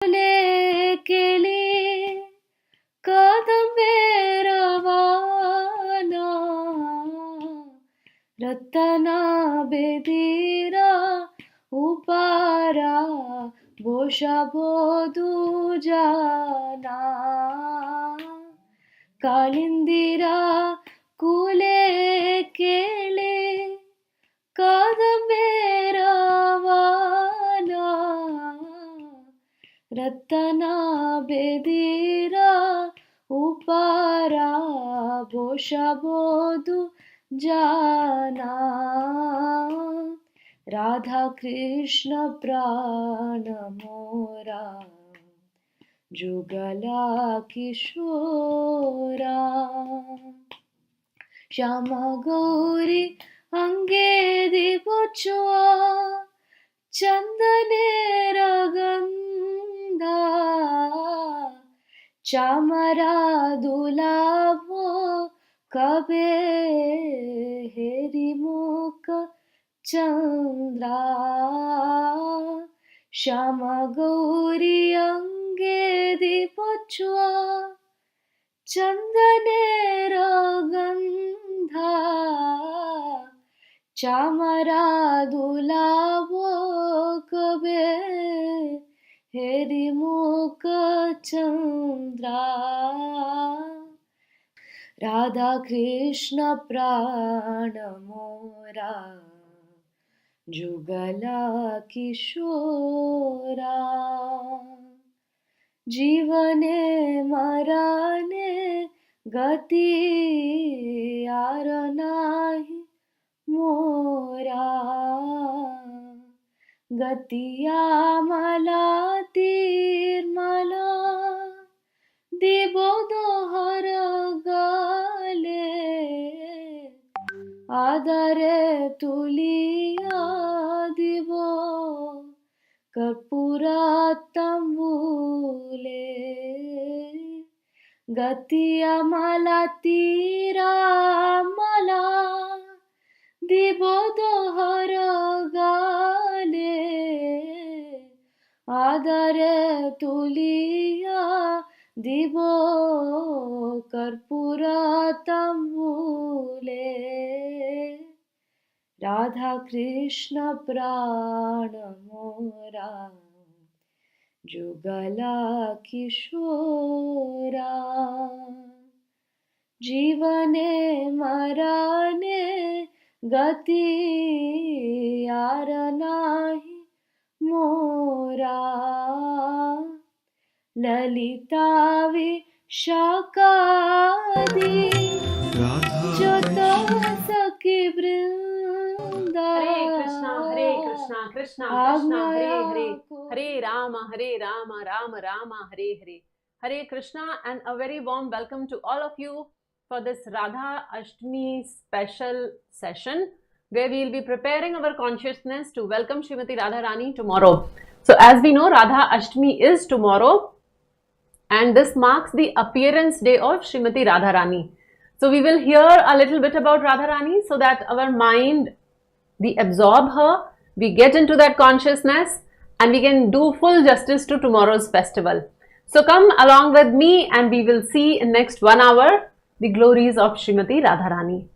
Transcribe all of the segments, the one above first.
केली कादंबे रवाना रत्ना बेदीरा उपारा बोशा बोधू जाना कालिंदिरा कुले केले कादंबे रवाना रत्ना बेदीरा उपारा बोशा बोधू जाना राधा कृष्ण प्राण मोरा जुगला किशोरा श्यामा गौरी अंगे दीपोचुआ चंदनेर गंधा चामरा दुलाभो कबे हेरी मुख चंद्रा श्यामा गौरी अंगे दीपोचुआ चंदनेर गंधा चामरा दुलाभो कबे हेरी मुख चंद्रा राधा कृष्ण प्राण मोरा जुगला किशोरा जीवने मरणे गति यार नाही मोरा गतिया मला तीर्मला दिबो दोहर गाले आदरे तुलिया दिबो कर्पूरा तंबूले गतिया मला तीरा मला दिबो दोहर गाले आदरे तुलिया दिबो कर्पूरा तंबूले राधा कृष्ण प्राण मोरा जुगला किशोरा जीवने मरणे गति यार नाही मोरा ललिता विशाखादि जोता सखी वृंदा हरे Krishna Krishna Krishna Hare Hare Hare Ram Ram Ram Hare Hare Hare Krishna and a very warm welcome to all of you for this Radha Ashtami special session where we will be preparing our consciousness to welcome Srimati Radharani tomorrow. So as we know, Radha Ashtami is tomorrow and this marks the appearance day of Srimati Radharani. So we will hear a little bit about Radharani so that our mind, we absorb her, we get into that consciousness and we can do full justice to tomorrow's festival. So come along with me and we will see in next 1 hour the glories of Srimati Radharani.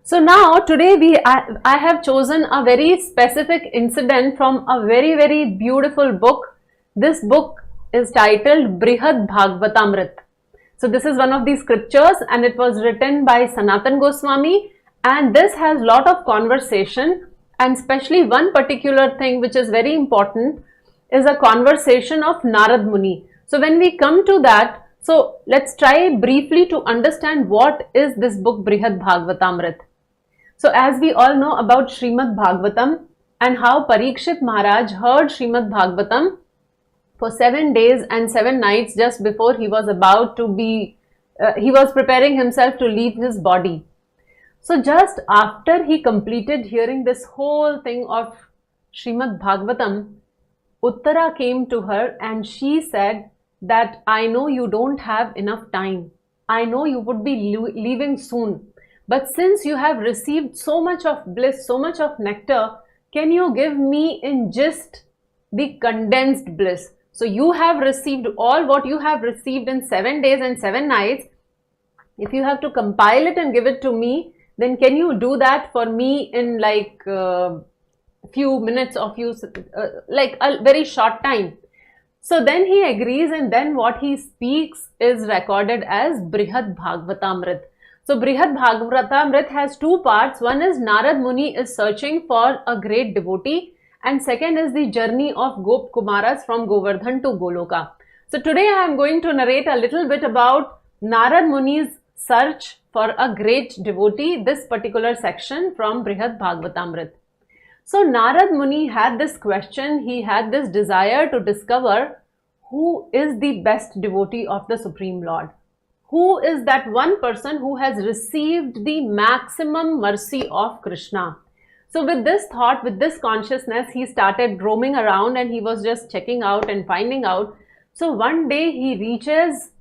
So now today I have chosen a very specific incident from a very, very beautiful book. This book is titled Brihad Bhagavatamrit. So this is one of the scriptures and it was written by Sanatan Goswami, and this has lot of conversation, and especially one particular thing which is very important is a conversation of Narad Muni. So when we come to that, so let's try briefly to understand what is this book Brihad Bhagavatamrit. So as we all know about Srimad Bhagavatam and how Parikshit Maharaj heard Srimad Bhagavatam for 7 days and 7 nights just before he was about to be, he was preparing himself to leave his body. So just after he completed hearing this whole thing of Srimad Bhagavatam, Uttara came to her and she said that I know you don't have enough time. I know you would be leaving soon. But since you have received so much of bliss, so much of nectar, can you give me in just the condensed bliss? So you have received all what you have received in 7 days and 7 nights. If you have to compile it and give it to me, then can you do that for me in like few minutes or like a very short time? So then he agrees, and then what he speaks is recorded as Brihad Bhagavatamrit. So Brihad Bhagavatamrit has two parts. One is Narad Muni is searching for a great devotee, and second is the journey of Gop Kumaras from Govardhan to Goloka. So today I am going to narrate a little bit about Narad Muni's search for a great devotee, this particular section from Brihad Bhagavatamrit. So Narad Muni had this question, he had this desire to discover who is the best devotee of the Supreme Lord. Who is that one person who has received the maximum mercy of Krishna? So with this thought, with this consciousness, he started roaming around and he was just checking out and finding out. So one day he reaches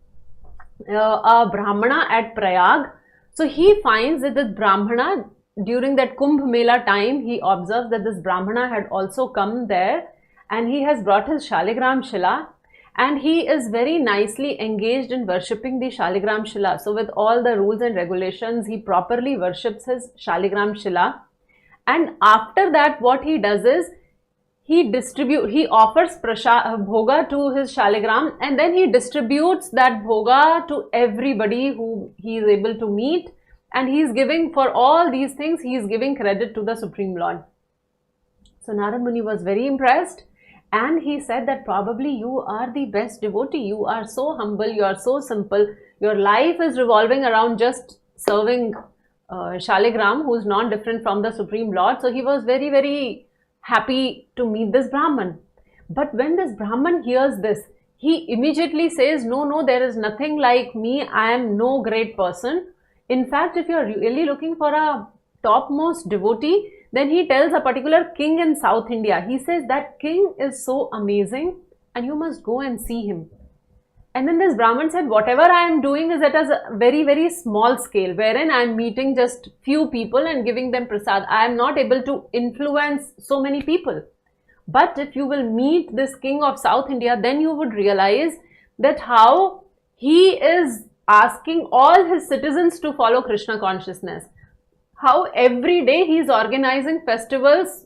a Brahmana at Prayag. So he finds that this Brahmana, during that Kumbh Mela time, he observes that this Brahmana had also come there and he has brought his Shaligram Shila, and he is very nicely engaged in worshipping the Shaligram Shila. So with all the rules and regulations, he properly worships his Shaligram Shila. And after that, what he does is, he offers bhoga to his Shaligram, and then he distributes that bhoga to everybody who he is able to meet. And he is giving, for all these things, he is giving credit to the Supreme Lord. So Narad Muni was very impressed, and he said that probably you are the best devotee. You are so humble, you are so simple. Your life is revolving around just serving Shaligram, who is not different from the Supreme Lord. So he was very, very happy to meet this Brahman. But when this Brahman hears this, he immediately says, no, there is nothing like me. I am no great person. In fact, if you are really looking for a topmost devotee, then he tells a particular king in South India. He says that king is so amazing and you must go and see him. And then this Brahman said, whatever I am doing is at a very, very small scale, wherein I am meeting just few people and giving them prasad. I am not able to influence so many people. But if you will meet this king of South India, then you would realize that how he is asking all his citizens to follow Krishna consciousness. How every day he is organizing festivals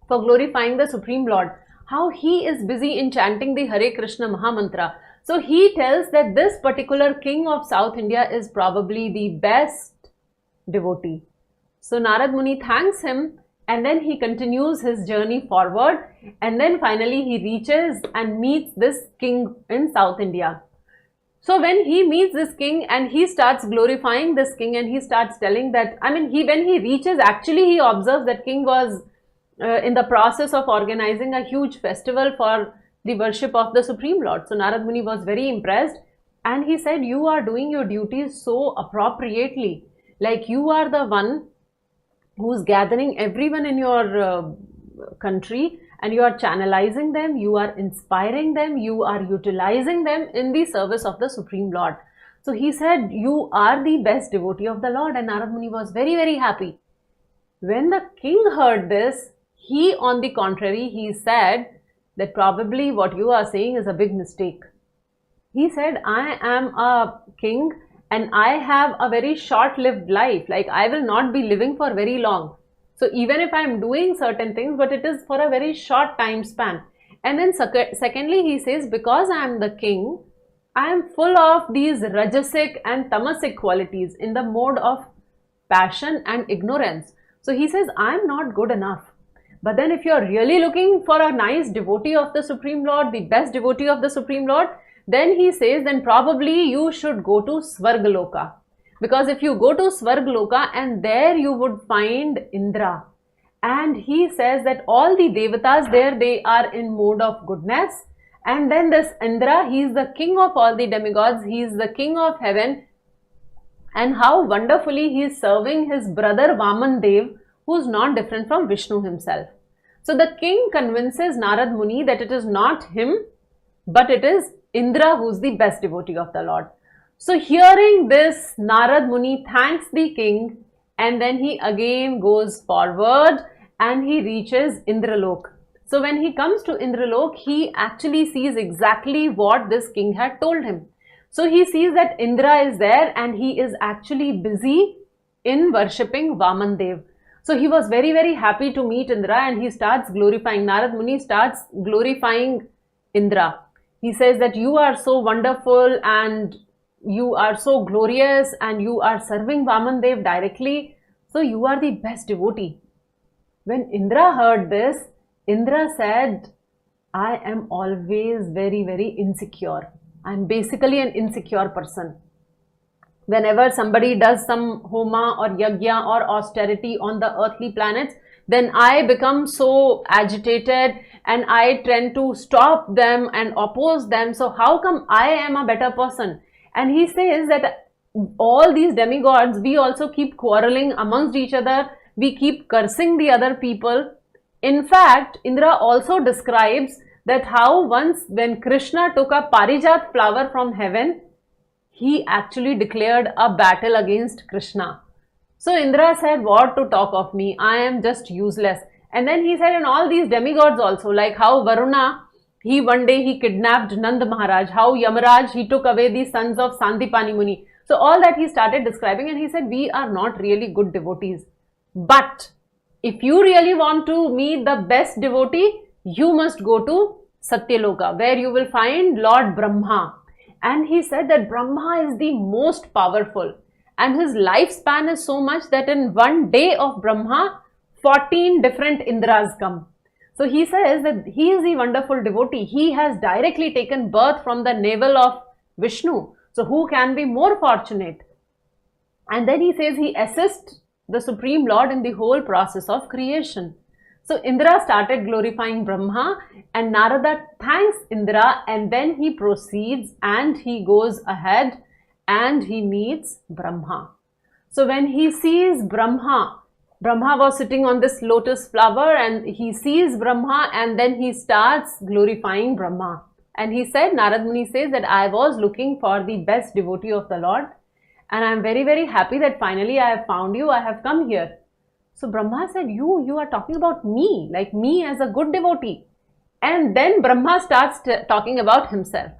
for glorifying the Supreme Lord. How he is busy in chanting the Hare Krishna Mahamantra. So he tells that this particular king of South India is probably the best devotee. So Narad Muni thanks him, and then he continues his journey forward, and then finally he reaches and meets this king in South India. So when he meets this king and he starts glorifying this king, and he starts telling that, when he reaches, actually he observes that king was in the process of organizing a huge festival for the worship of the Supreme Lord. So Narad Muni was very impressed, and he said, you are doing your duties so appropriately. Like you are the one who's gathering everyone in your country, and you are channelizing them, you are inspiring them, you are utilizing them in the service of the Supreme Lord. So he said, you are the best devotee of the Lord, and Narad Muni was very, very happy. When the king heard this, he, on the contrary, he said that probably what you are saying is a big mistake. He said, I am a king and I have a very short-lived life. Like I will not be living for very long. So even if I am doing certain things, but it is for a very short time span. And then secondly, he says, because I am the king, I am full of these rajasic and tamasic qualities in the mode of passion and ignorance. So he says, I am not good enough. But then if you are really looking for a nice devotee of the Supreme Lord, the best devotee of the Supreme Lord, then he says, then probably you should go to Svargaloka. Because if you go to Svargaloka, and there you would find Indra. And he says that all the devatas there, they are in mode of goodness. And then this Indra, he is the king of all the demigods. He is the king of heaven. And how wonderfully he is serving his brother Vaman Dev, who is not different from Vishnu himself. So the king convinces Narad Muni that it is not him, but it is Indra who is the best devotee of the Lord. So hearing this, Narad Muni thanks the king, and then he again goes forward and he reaches Indralok. So when he comes to Indralok, he actually sees exactly what this king had told him. So he sees that Indra is there and he is actually busy in worshipping Vaman Dev. So he was very, very happy to meet Indra, and he starts glorifying, Narad Muni starts glorifying Indra. He says that you are so wonderful and you are so glorious and you are serving Vaman Dev directly. So you are the best devotee. When Indra heard this, Indra said, I am always very, very insecure. I am basically an insecure person. Whenever somebody does some homa or yajna or austerity on the earthly planets, then I become so agitated and I tend to stop them and oppose them. So how come I am a better person? And he says that all these demigods, we also keep quarreling amongst each other. We keep cursing the other people. In fact, Indra also describes that how once when Krishna took a parijat flower from heaven, he actually declared a battle against Krishna. So Indra said, what to talk of me? I am just useless. And then he said, and all these demigods also, like how Varuna, one day he kidnapped Nand Maharaj, how Yamaraj, he took away the sons of Sandipani Muni. So all that he started describing, and he said, we are not really good devotees. But if you really want to meet the best devotee, you must go to Satyaloka, where you will find Lord Brahma. And he said that Brahma is the most powerful, and his lifespan is so much that in one day of Brahma, 14 different Indras come. So he says that he is the wonderful devotee. He has directly taken birth from the navel of Vishnu. So who can be more fortunate? And then he says he assists the Supreme Lord in the whole process of creation. So Indra started glorifying Brahma, and Narada thanks Indra, and then he proceeds and he goes ahead and he meets Brahma. So when he sees Brahma, Brahma was sitting on this lotus flower, and he sees Brahma, and then he starts glorifying Brahma. And he said, Narad Muni says that I was looking for the best devotee of the Lord, and I am very, very happy that finally I have found you, I have come here. So Brahma said, you are talking about me, like me as a good devotee. And then Brahma starts talking about himself.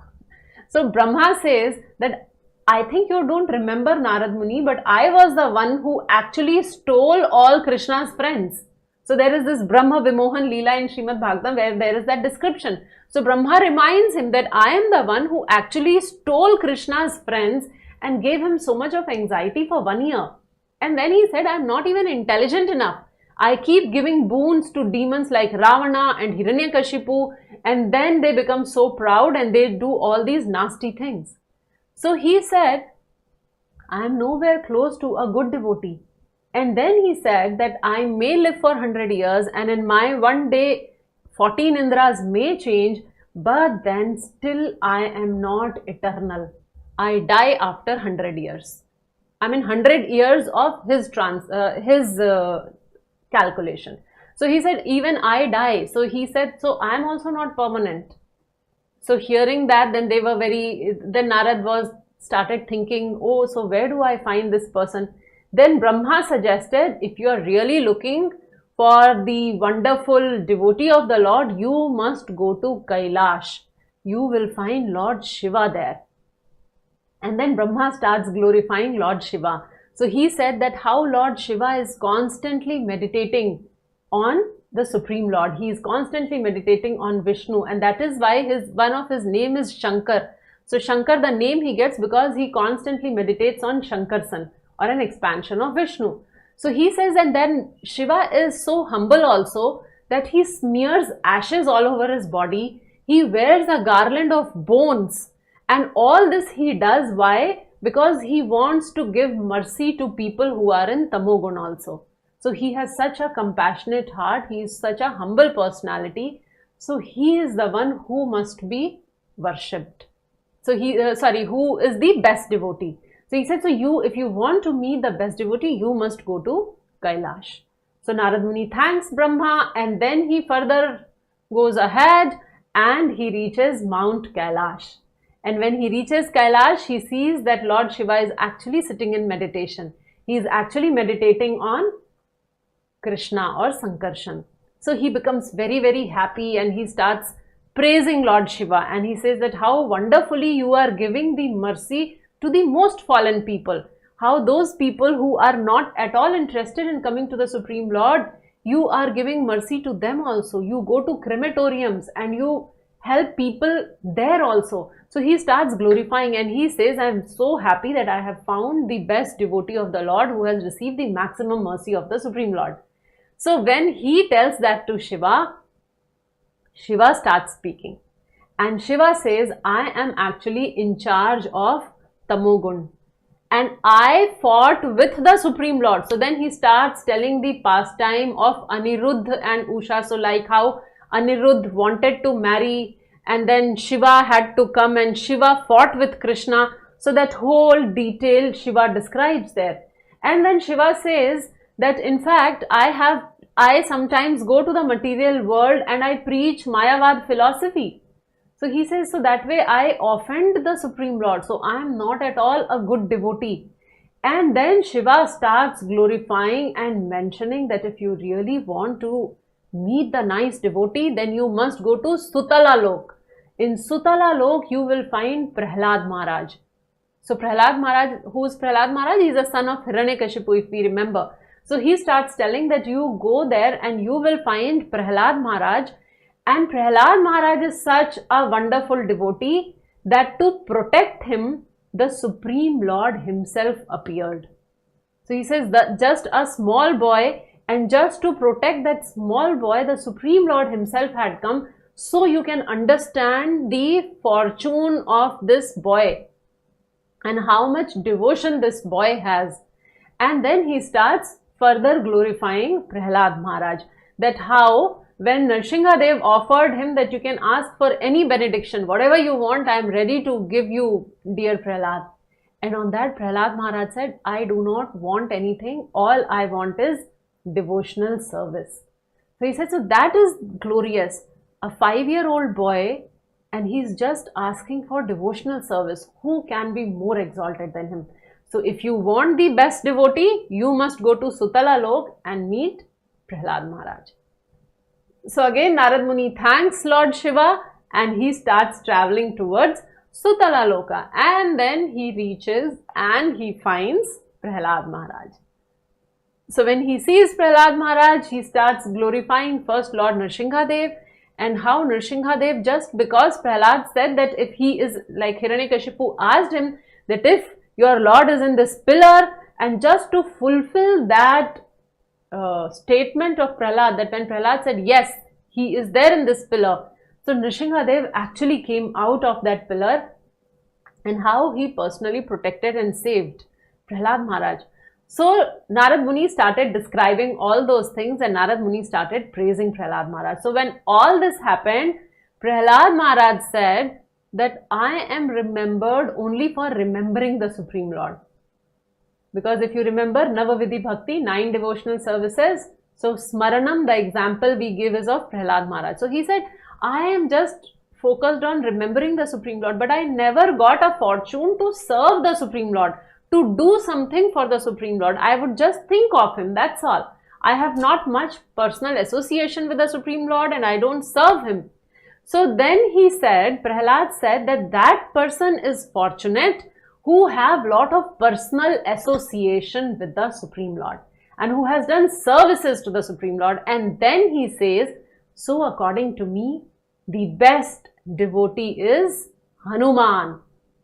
So Brahma says that I think you don't remember, Narad Muni, but I was the one who actually stole all Krishna's friends. So there is this Brahma Vimohan Leela in Srimad Bhagavatam where there is that description. So Brahma reminds him that I am the one who actually stole Krishna's friends and gave him so much of anxiety for 1 year. And then he said, I am not even intelligent enough. I keep giving boons to demons like Ravana and Hiranyakashipu, and then they become so proud and they do all these nasty things. So he said, I am nowhere close to a good devotee. And then he said that I may live for 100 years, and in my one day 14 Indras may change, but then still I am not eternal. I die after 100 years. I mean 100 years of his calculation. So he said, even I die. So he said, so I am also not permanent. So hearing that, then then Narad started thinking, oh, so where do I find this person? Then Brahma suggested, if you are really looking for the wonderful devotee of the Lord, you must go to Kailash. You will find Lord Shiva there. And then Brahma starts glorifying Lord Shiva. So he said that how Lord Shiva is constantly meditating on the Supreme Lord. He is constantly meditating on Vishnu, and that is why one of his name is Shankar. So Shankar, the name he gets because he constantly meditates on Shankarsan, or an expansion of Vishnu. So he says, and then Shiva is so humble also that he smears ashes all over his body. He wears a garland of bones. And all this he does, why? Because he wants to give mercy to people who are in Tamogun also. So he has such a compassionate heart. He is such a humble personality. So he is the one who must be worshipped. So who is the best devotee. So he said, so if you want to meet the best devotee, you must go to Kailash. So Narad Muni thanks Brahma, and then he further goes ahead and he reaches Mount Kailash. And when he reaches Kailash, he sees that Lord Shiva is actually sitting in meditation. He is actually meditating on Krishna or Sankarshan. So he becomes very, very happy and he starts praising Lord Shiva, and he says that how wonderfully you are giving the mercy to the most fallen people. How those people who are not at all interested in coming to the Supreme Lord, you are giving mercy to them also. You go to crematoriums and you help people there also. So he starts glorifying and he says, I am so happy that I have found the best devotee of the Lord who has received the maximum mercy of the Supreme Lord. So when he tells that to Shiva, Shiva starts speaking. And Shiva says, I am actually in charge of Tamogun. And I fought with the Supreme Lord. So then he starts telling the pastime of Aniruddha and Usha. So like how Aniruddha wanted to marry and then Shiva had to come and Shiva fought with Krishna. So that whole detail Shiva describes there. And then Shiva says that in fact I sometimes go to the material world and I preach Mayavad philosophy. So he says, so that way I offend the Supreme Lord. So I am not at all a good devotee. And then Shiva starts glorifying and mentioning that if you really want to meet the nice devotee, then you must go to Sutala Lok. In Sutala Lok, you will find Prahlad Maharaj. So Prahlad Maharaj, who is Prahlad Maharaj? He is a son of Hiranyakashipu, if we remember. So he starts telling that you go there and you will find Prahlad Maharaj. And Prahlad Maharaj is such a wonderful devotee that to protect him, the Supreme Lord himself appeared. So he says that just a small boy, and just to protect that small boy, the Supreme Lord himself had come. So you can understand the fortune of this boy and how much devotion this boy has. And then he starts further glorifying Prahlad Maharaj, that how when Nrsimhadev offered him that you can ask for any benediction, whatever you want, I am ready to give you, dear Prahlad. And on that Prahlad Maharaj said, I do not want anything, all I want is devotional service. So he said, so that is glorious. A 5-year-old boy and he's just asking for devotional service. Who can be more exalted than him? So if you want the best devotee, you must go to Sutala Lok and meet Prahlad Maharaj. So again Narad Muni thanks Lord Shiva and he starts traveling towards Sutala Loka, and then he reaches and he finds Prahlad Maharaj. So when he sees Prahlad Maharaj, he starts glorifying first Lord Nrsimhadev, and how Nrsimhadev, just because Prahlad said that if he is like Hiranyakashipu asked him that if your Lord is in this pillar, and just to fulfill that statement of Prahlad, that when Prahlad said yes, he is there in this pillar, so Nrsimhadev actually came out of that pillar, and how he personally protected and saved Prahlad Maharaj. So Narad Muni started describing all those things and Narad Muni started praising Prahlad Maharaj. So when all this happened, Prahlad Maharaj said that I am remembered only for remembering the Supreme Lord. Because if you remember Navavidhi Bhakti, 9 devotional services, so Smaranam, the example we give is of Prahlad Maharaj. So he said, I am just focused on remembering the Supreme Lord, but I never got a fortune to serve the Supreme Lord, to do something for the Supreme Lord. I would just think of him, that's all. I have not much personal association with the Supreme Lord and I don't serve him. So then he said, Prahlad said that that person is fortunate who have lot of personal association with the Supreme Lord and who has done services to the Supreme Lord. And then he says, so according to me, the best devotee is Hanuman.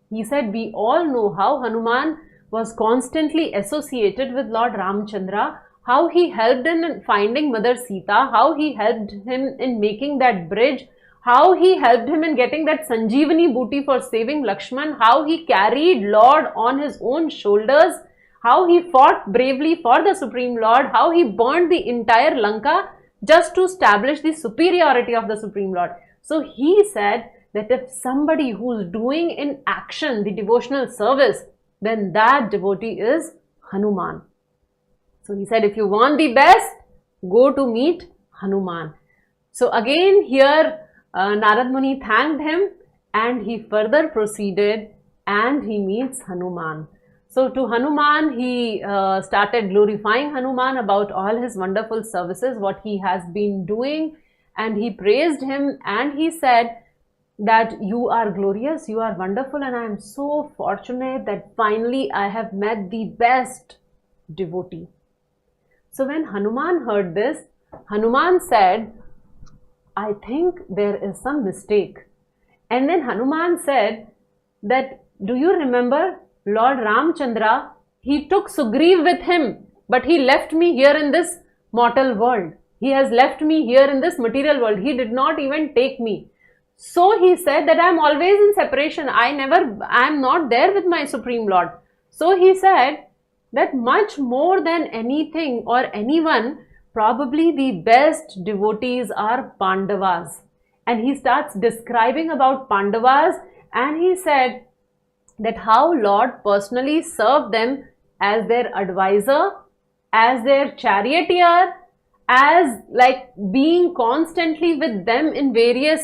He said, we all know how Hanuman was constantly associated with Lord Ramchandra, how he helped in finding Mother Sita, how he helped him in making that bridge, how he helped him in getting that Sanjeevani booty for saving Lakshman, how he carried Lord on his own shoulders, how he fought bravely for the Supreme Lord, how he burned the entire Lanka just to establish the superiority of the Supreme Lord. So he said that if somebody who is doing in action the devotional service, then that devotee is Hanuman. So he said, if you want the best, go to meet Hanuman. So again here Narad Muni thanked him and he further proceeded and he meets Hanuman. So to Hanuman, he started glorifying Hanuman about all his wonderful services, what he has been doing, and he praised him, and he said that you are glorious, you are wonderful, and I am so fortunate that finally I have met the best devotee. So when Hanuman heard this, Hanuman said, I think there is some mistake. And then Hanuman said that, do you remember Lord Ramchandra? He took Sugriv with him, but he left me here in this mortal world. He has left me here in this material world. He did not even take me. So he said that I am always in separation. I am not there with my Supreme Lord. So he said that much more than anything or anyone, probably the best devotees are Pandavas. And he starts describing about Pandavas, and he said that how Lord personally served them as their advisor, as their charioteer, as like being constantly with them in various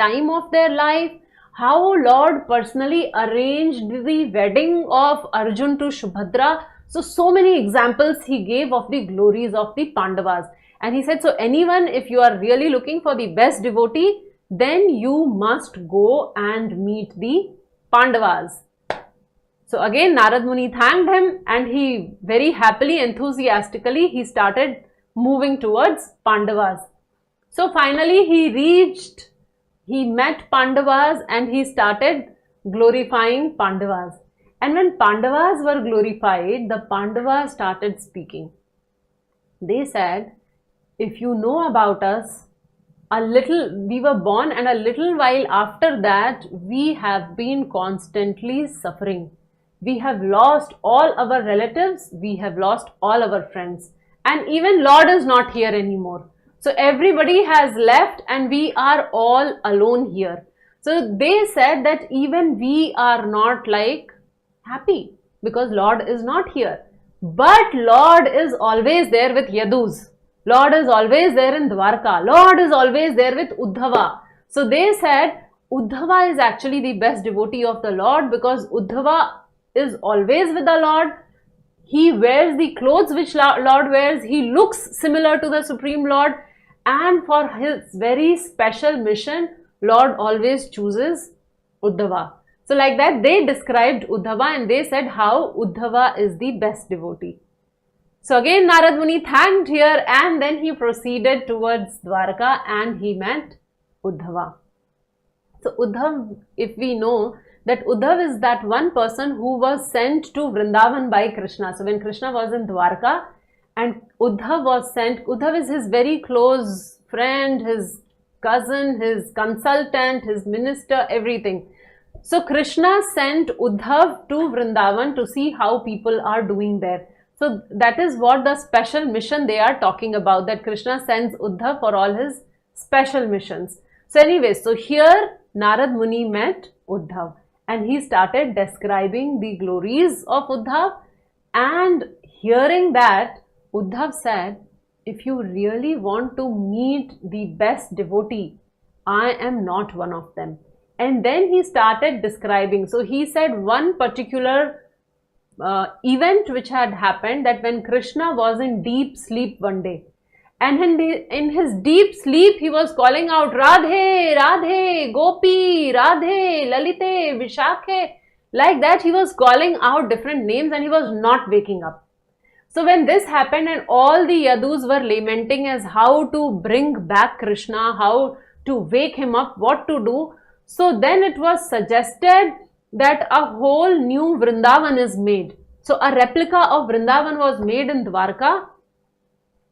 time of their life, how Lord personally arranged the wedding of Arjun to Subhadra. So many examples he gave of the glories of the Pandavas. And he said, so anyone, if you are really looking for the best devotee, then you must go and meet the Pandavas. So again, Narad Muni thanked him, and he very happily, enthusiastically, he started moving towards Pandavas. So finally he met Pandavas, and he started glorifying Pandavas. And when Pandavas were glorified, the Pandavas started speaking. They said, if you know about us, we were born, and a little while after that, we have been constantly suffering. We have lost all our relatives, we have lost all our friends, and even Lord is not here anymore. So everybody has left, and we are all alone here. So they said that even we are not like happy because Lord is not here. But Lord is always there with Yadus. Lord is always there in Dwarka. Lord is always there with Uddhava. So they said Uddhava is actually the best devotee of the Lord, because Uddhava is always with the Lord. He wears the clothes which Lord wears. He looks similar to the Supreme Lord. And for his very special mission, Lord always chooses Uddhava. So like that, they described Uddhava, and they said how Uddhava is the best devotee. So again, Narad Muni thanked here, and then he proceeded towards Dwarka, and he met Uddhava. So Uddhav, if we know that Uddhav is that one person who was sent to Vrindavan by Krishna. So when Krishna was in Dwarka and Uddhav was sent, Uddhav is his very close friend, his cousin, his consultant, his minister, everything. So Krishna sent Uddhav to Vrindavan to see how people are doing there. So that is what the special mission they are talking about, that Krishna sends Uddhav for all his special missions. So anyway, so here Narad Muni met Uddhav, and he started describing the glories of Uddhav. And hearing that, Uddhav said, if you really want to meet the best devotee, I am not one of them. And then he started describing. So he said one particular event which had happened, that when Krishna was in deep sleep one day, and in his deep sleep he was calling out Radhe, Radhe, Gopi, Radhe, Lalite, Vishakhe. Like that he was calling out different names, and he was not waking up. So when this happened, and all the Yadus were lamenting as how to bring back Krishna, how to wake him up, what to do. So then it was suggested that a whole new Vrindavan is made. So a replica of Vrindavan was made in Dwarka,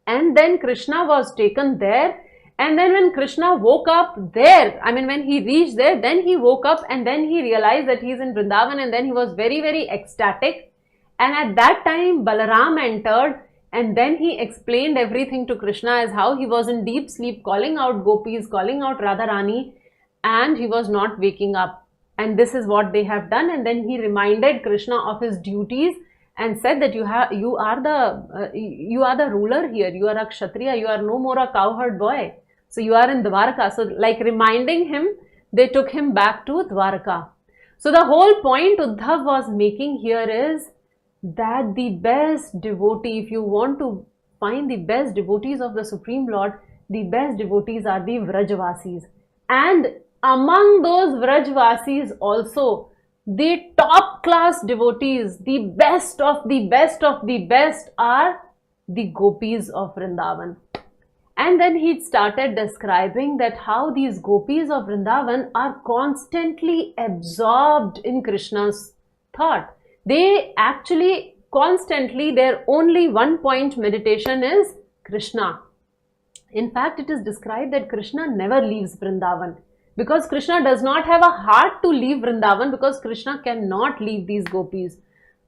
and then Krishna was taken there. And then when Krishna woke up there, when he reached there, then he woke up, and then he realized that he is in Vrindavan, and then he was very, very ecstatic. And at that time Balaram entered, and then he explained everything to Krishna as how he was in deep sleep, calling out gopis, calling out Radharani, and he was not waking up. And this is what they have done. And then he reminded Krishna of his duties and said that you are the ruler here. You are a Kshatriya. You are no more a cowherd boy. So you are in Dwarka. So like reminding him, they took him back to Dwarka. So the whole point Uddhav was making here is that the best devotee, if you want to find the best devotees of the Supreme Lord, the best devotees are the Vrajvasis. And among those Vrajvasis also, the top class devotees, the best of the best of the best are the gopis of Vrindavan. And then he started describing that how these gopis of Vrindavan are constantly absorbed in Krishna's thought. They actually constantly, their only one point meditation is Krishna. In fact, it is described that Krishna never leaves Vrindavan, because Krishna does not have a heart to leave Vrindavan, because Krishna cannot leave these gopis.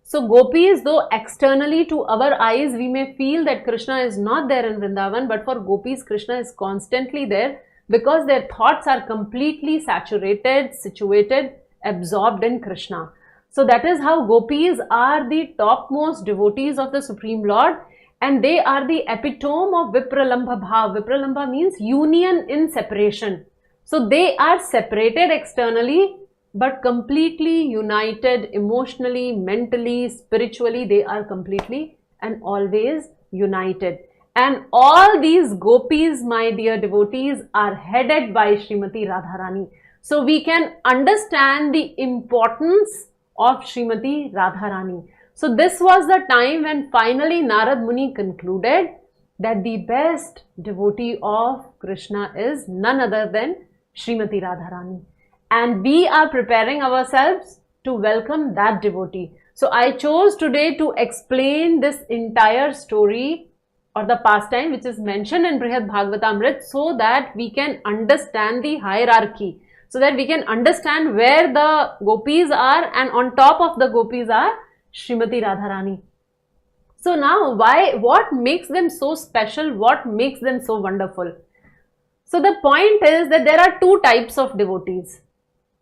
So gopis, though externally to our eyes we may feel that Krishna is not there in Vrindavan, but for gopis Krishna is constantly there, because their thoughts are completely saturated, situated, absorbed in Krishna. So that is how gopis are the topmost devotees of the Supreme Lord, and they are the epitome of Vipralambha Bhav. Vipralambha means union in separation. So they are separated externally, but completely united emotionally, mentally, spiritually. They are completely and always united. And all these gopis, my dear devotees, are headed by Srimati Radharani. So we can understand the importance of Srimati Radharani. So this was the time when finally Narad Muni concluded that the best devotee of Krishna is none other than Srimati Radharani. And we are preparing ourselves to welcome that devotee. So I chose today to explain this entire story or the pastime which is mentioned in Brihad Bhagavatamrit, so that we can understand the hierarchy, so that we can understand where the gopis are, and on top of the gopis are Srimati Radharani. So now, what makes them so special? What makes them so wonderful? So the point is that there are two types of devotees.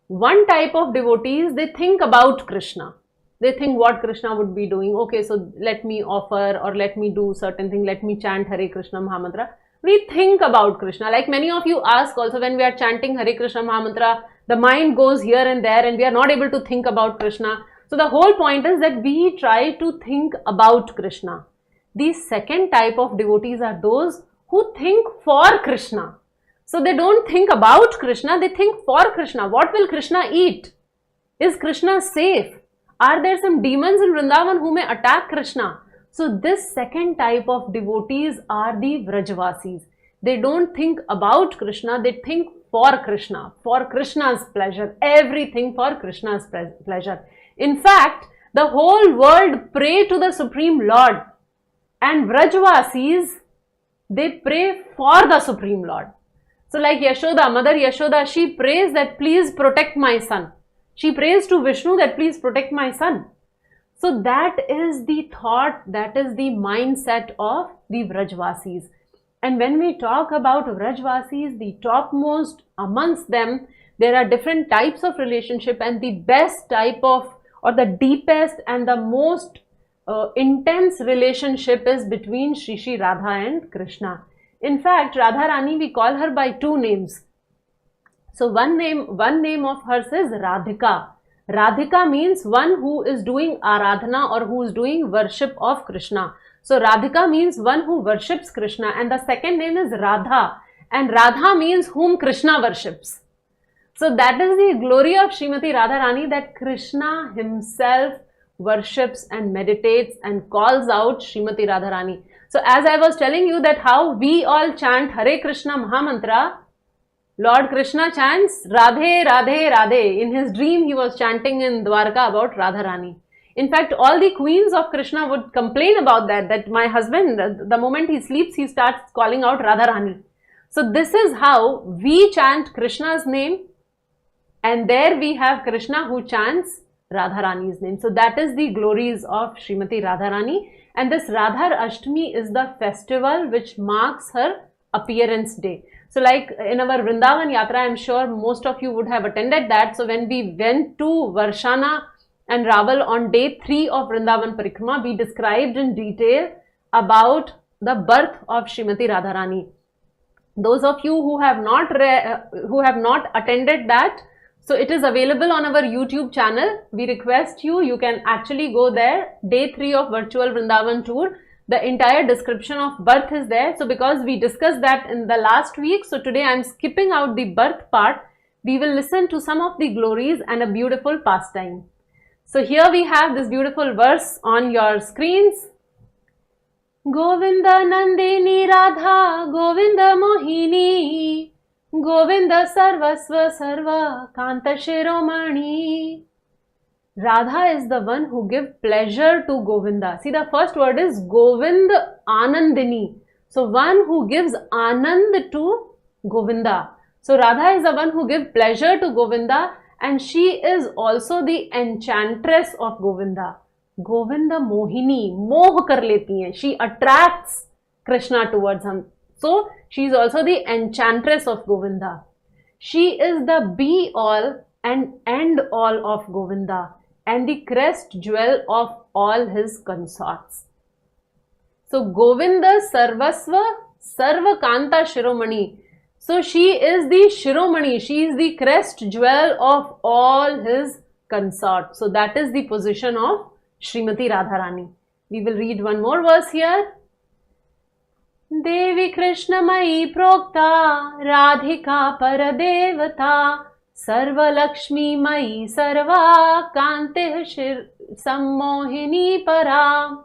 One type of devotees, they think about Krishna. They think what Krishna would be doing. Okay, so let me offer, or let me do certain thing. Let me chant Hare Krishna Mahamantra. We think about Krishna. Like many of you ask also, when we are chanting Hare Krishna Mahamantra, the mind goes here and there and we are not able to think about Krishna. So the whole point is that we try to think about Krishna. The second type of devotees are those who think for Krishna. So they don't think about Krishna, they think for Krishna. What will Krishna eat? Is Krishna safe? Are there some demons in Vrindavan who may attack Krishna? So this second type of devotees are the Vrajvasis. They don't think about Krishna, they think for Krishna's pleasure, everything for Krishna's pleasure. In fact, the whole world pray to the Supreme Lord, and Vrajvasis, they pray for the Supreme Lord. So like Yashoda, Mother Yashoda, she prays that please protect my son. She prays to Vishnu that please protect my son. So that is the thought, that is the mindset of the Vrajvasis. And when we talk about Vrajvasis, the topmost amongst them, there are different types of relationship, and the best type of, or the deepest and the most intense relationship is between Shri Radha and Krishna. In fact, Radharani, we call her by two names. So one name of hers is Radhika. Radhika means one who is doing aradhana, or who is doing worship of Krishna. So Radhika means one who worships Krishna, and the second name is Radha, and Radha means whom Krishna worships. So that is the glory of Srimati Radharani, that Krishna himself worships and meditates and calls out Srimati Radharani. So as I was telling you that how we all chant Hare Krishna Mahamantra, Lord Krishna chants Radhe Radhe Radhe. In his dream he was chanting in Dwarka about Radharani. In fact, all the queens of Krishna would complain about that my husband, the moment he sleeps, he starts calling out Radharani. So this is how we chant Krishna's name, and there we have Krishna who chants Radharani's name. So that is the glories of Srimati Radharani. And this Radha Ashtami is the festival which marks her appearance day. So like in our Vrindavan Yatra, I am sure most of you would have attended that. So when we went to Varshana and Raval on day 3 of Vrindavan Parikrama, we described in detail about the birth of Srimati Radharani. Those of you who have not attended that, So it is available on our YouTube channel. We request you can actually go there. Day 3 of Virtual Vrindavan Tour. The entire description of birth is there. So because we discussed that in the last week, so today I am skipping out the birth part. We will listen to some of the glories and a beautiful pastime. So here we have this beautiful verse on your screens. Govinda Nandini Radha, Govinda Mohini, Govinda Sarvasva Sarva Kanta Shiromani. Radha is the one who gives pleasure to Govinda. See, the first word is Govind Anandini. So one who gives Anand to Govinda. So Radha is the one who gives pleasure to Govinda, and she is also the enchantress of Govinda. Govinda Mohini, moh kar leti hai. She attracts Krishna towards him. So she is also the enchantress of Govinda. She is the be all and end all of Govinda, and the crest jewel of all his consorts. So Govinda Sarvasva Sarva Kanta Shiromani. So she is the Shiromani, she is the crest jewel of all his consorts. So that is the position of Srimati Radharani. We will read one more verse here. Devi Krishna Mai Prokta Radhika Paradevata Sarva Lakshmi Mai Sarva Kante Shir Sammohini Para.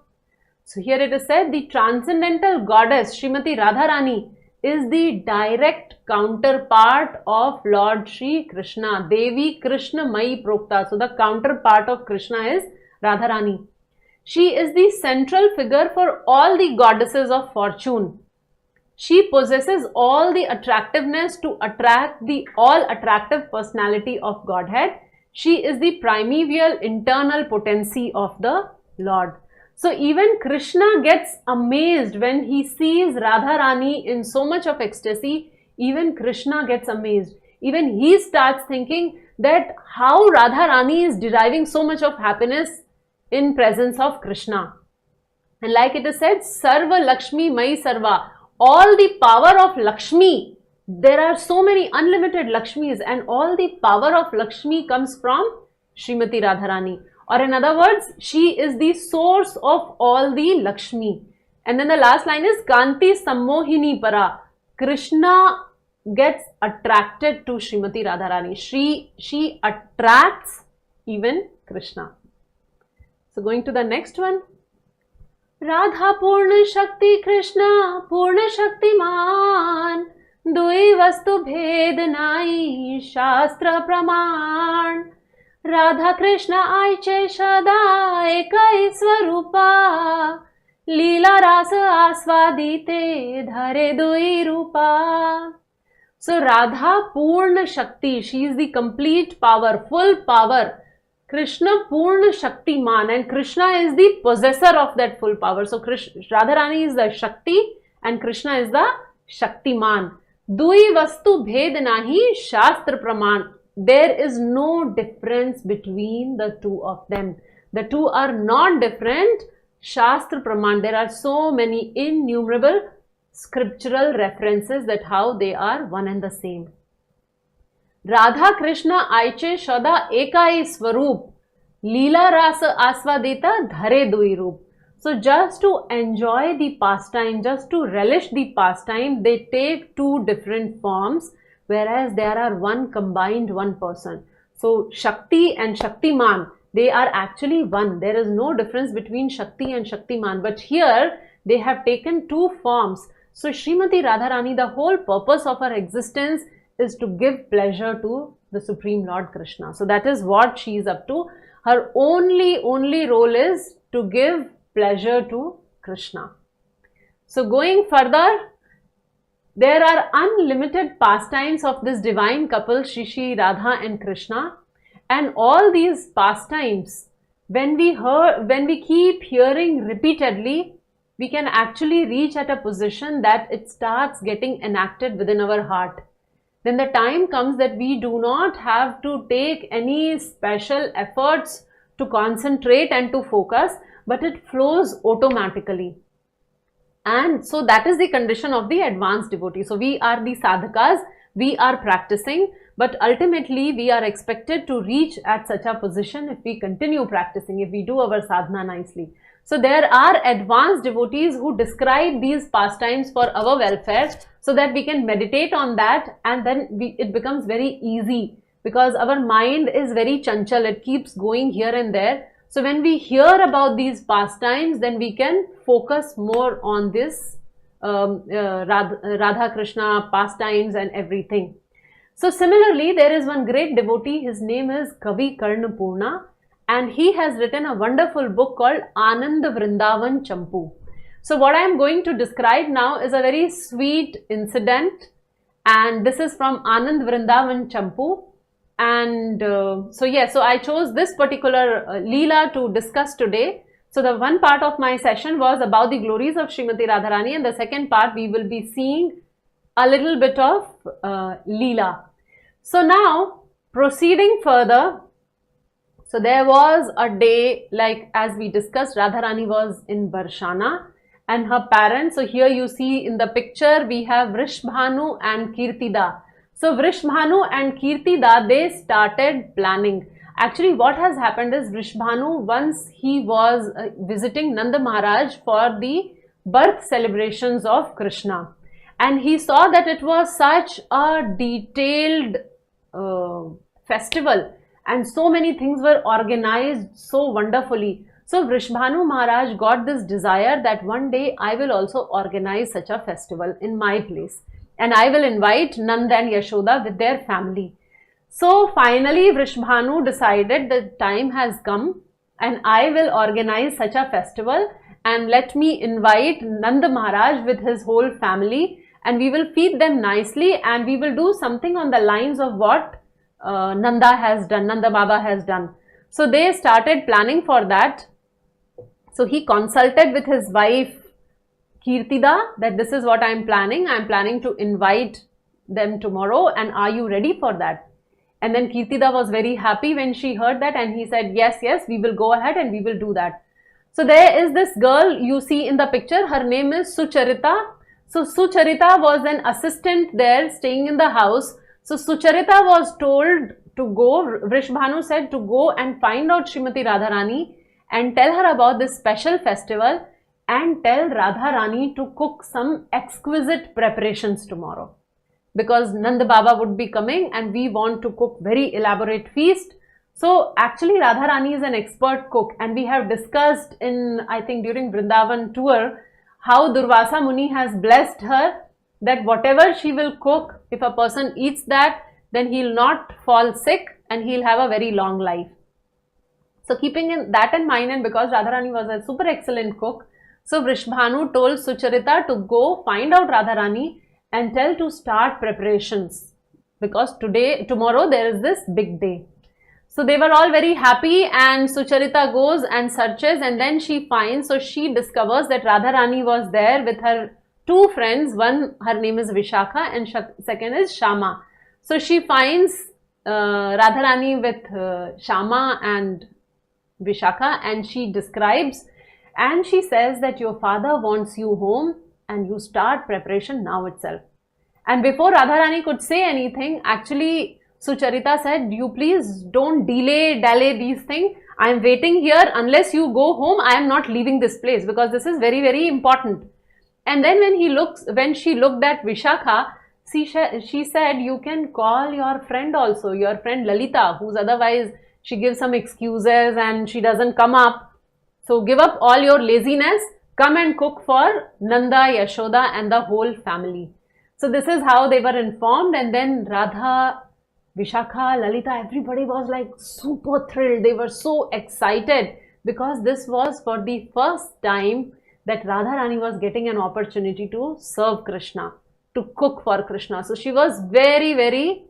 So here it is said, the transcendental goddess Srimati Radharani is the direct counterpart of Lord Shri Krishna. Devi Krishna Mai Prokta. So the counterpart of Krishna is Radharani. She is the central figure for all the goddesses of fortune. She possesses all the attractiveness to attract the all-attractive personality of Godhead. She is the primeval internal potency of the Lord. So even Krishna gets amazed when he sees Radharani in so much of ecstasy. Even Krishna gets amazed. Even he starts thinking that how Radharani is deriving so much of happiness in presence of Krishna. And like it is said, Sarva Lakshmi Mai Sarva. All the power of Lakshmi, there are so many unlimited Lakshmis, and all the power of Lakshmi comes from Srimati Radharani. Or in other words, she is the source of all the Lakshmi. And then the last line is Kanti Sammohini Para. Krishna gets attracted to Srimati Radharani. She attracts even Krishna. So going to the next one. Radha Purna Shakti Krishna Purna Shakti Man Dui Vastu Bhed Nai Shastra Praman Radha Krishna Aiche Shada Ekai Swarupa Leela Rasa Aswadite Dhare Dui Rupa. So Radha Purna Shakti, she is the complete power, full power. Krishna Purna Shaktiman, and Krishna is the possessor of that full power. So Radharani is the Shakti and Krishna is the Shaktiman. Dui Vastu Bhed Nahi Shastra Praman. There is no difference between the two of them. The two are not different. Shastra Praman. There are so many innumerable scriptural references that how they are one and the same. Radha Krishna Aiche Shada Ekai Swarup Leela Rasa Aswadita Dhare Dui Roop. So just to enjoy the pastime, just to relish the pastime, they take two different forms, whereas there are one combined one person. So Shakti and Shaktiman, they are actually one. There is no difference between Shakti and Shaktiman, but here they have taken two forms. So Srimati Radharani, the whole purpose of her existence is to give pleasure to the Supreme Lord Krishna. So that is what she is up to. Her only role is to give pleasure to Krishna. So going further, there are unlimited pastimes of this divine couple, Shri Radha and Krishna, and all these pastimes, when we keep hearing repeatedly, we can actually reach at a position that it starts getting enacted within our heart. Then the time comes that we do not have to take any special efforts to concentrate and to focus, but it flows automatically. And so that is the condition of the advanced devotee. So we are the sadhakas, we are practicing, but ultimately we are expected to reach at such a position if we continue practicing, if we do our sadhana nicely. So there are advanced devotees who describe these pastimes for our welfare, so that we can meditate on that, and then it becomes very easy, because our mind is very chanchal, it keeps going here and there. So when we hear about these pastimes, then we can focus more on this Radha Krishna pastimes and everything. So similarly, there is one great devotee, his name is Kavi Karnapurna, and he has written a wonderful book called Anand Vrindavan Champu. So what I am going to describe now is a very sweet incident, and this is from Anand Vrindavan Champu. And so I chose this particular Leela to discuss today. So the one part of my session was about the glories of Srimati Radharani, and the second part we will be seeing a little bit of Leela. So now, proceeding further, so there was a day, like as we discussed, Radharani was in Barshana and her parents. So here you see in the picture we have Vrishbhanu and Kirtida. So Vrishbhanu and Kirtida, they started planning. Actually, what has happened is Vrishbhanu, once he was visiting Nanda Maharaj for the birth celebrations of Krishna, and he saw that it was such a detailed festival, and so many things were organized so wonderfully. So Vrishbhanu Maharaj got this desire that one day I will also organize such a festival in my place, and I will invite Nanda and Yashoda with their family. So finally Vrishbhanu decided that time has come and I will organize such a festival, and let me invite Nanda Maharaj with his whole family, and we will feed them nicely, and we will do something on the lines of what Nanda has done, Nanda Baba has done. So they started planning for that. So he consulted with his wife Kirtida that this is what I am planning. I am planning to invite them tomorrow, and are you ready for that? And then Kirtida was very happy when she heard that, and he said, yes, we will go ahead and we will do that. So there is this girl you see in the picture, her name is Sucharita. So Sucharita was an assistant there staying in the house. So Sucharita was told to go, Vrishbhanu said to go and find out Srimati Radharani and tell her about this special festival, and tell Radharani to cook some exquisite preparations tomorrow, because Nanda Baba would be coming and we want to cook very elaborate feast. So actually Radharani is an expert cook, and we have discussed in, I think during Vrindavan tour, how Durvasa Muni has blessed her that whatever she will cook, if a person eats that, then he'll not fall sick and he'll have a very long life. So keeping that in mind, and because Radharani was a super excellent cook, so Vrishbhanu told Sucharita to go find out Radharani and tell to start preparations, because tomorrow there is this big day. So they were all very happy, and Sucharita goes and searches, and then she finds, so she discovers that Radharani was there with her two friends. One, her name is Vishakha, and second is Shama. So she finds Radharani with Shama and Vishakha, and she describes, and she says that your father wants you home and you start preparation now itself. And before Radharani could say anything, actually Sucharita said, you please don't dally these things. I am waiting here. Unless you go home, I am not leaving this place, because this is very, very important. And then when she looked at Vishakha, she said, you can call your friend also, your friend Lalita, who's otherwise she gives some excuses and she doesn't come up. So give up all your laziness, come and cook for Nanda, Yashoda and the whole family. So this is how they were informed. And then Radha, Vishakha, Lalita, everybody was like super thrilled. They were so excited, because this was for the first time that Radharani was getting an opportunity to serve Krishna, to cook for Krishna. So she was very, very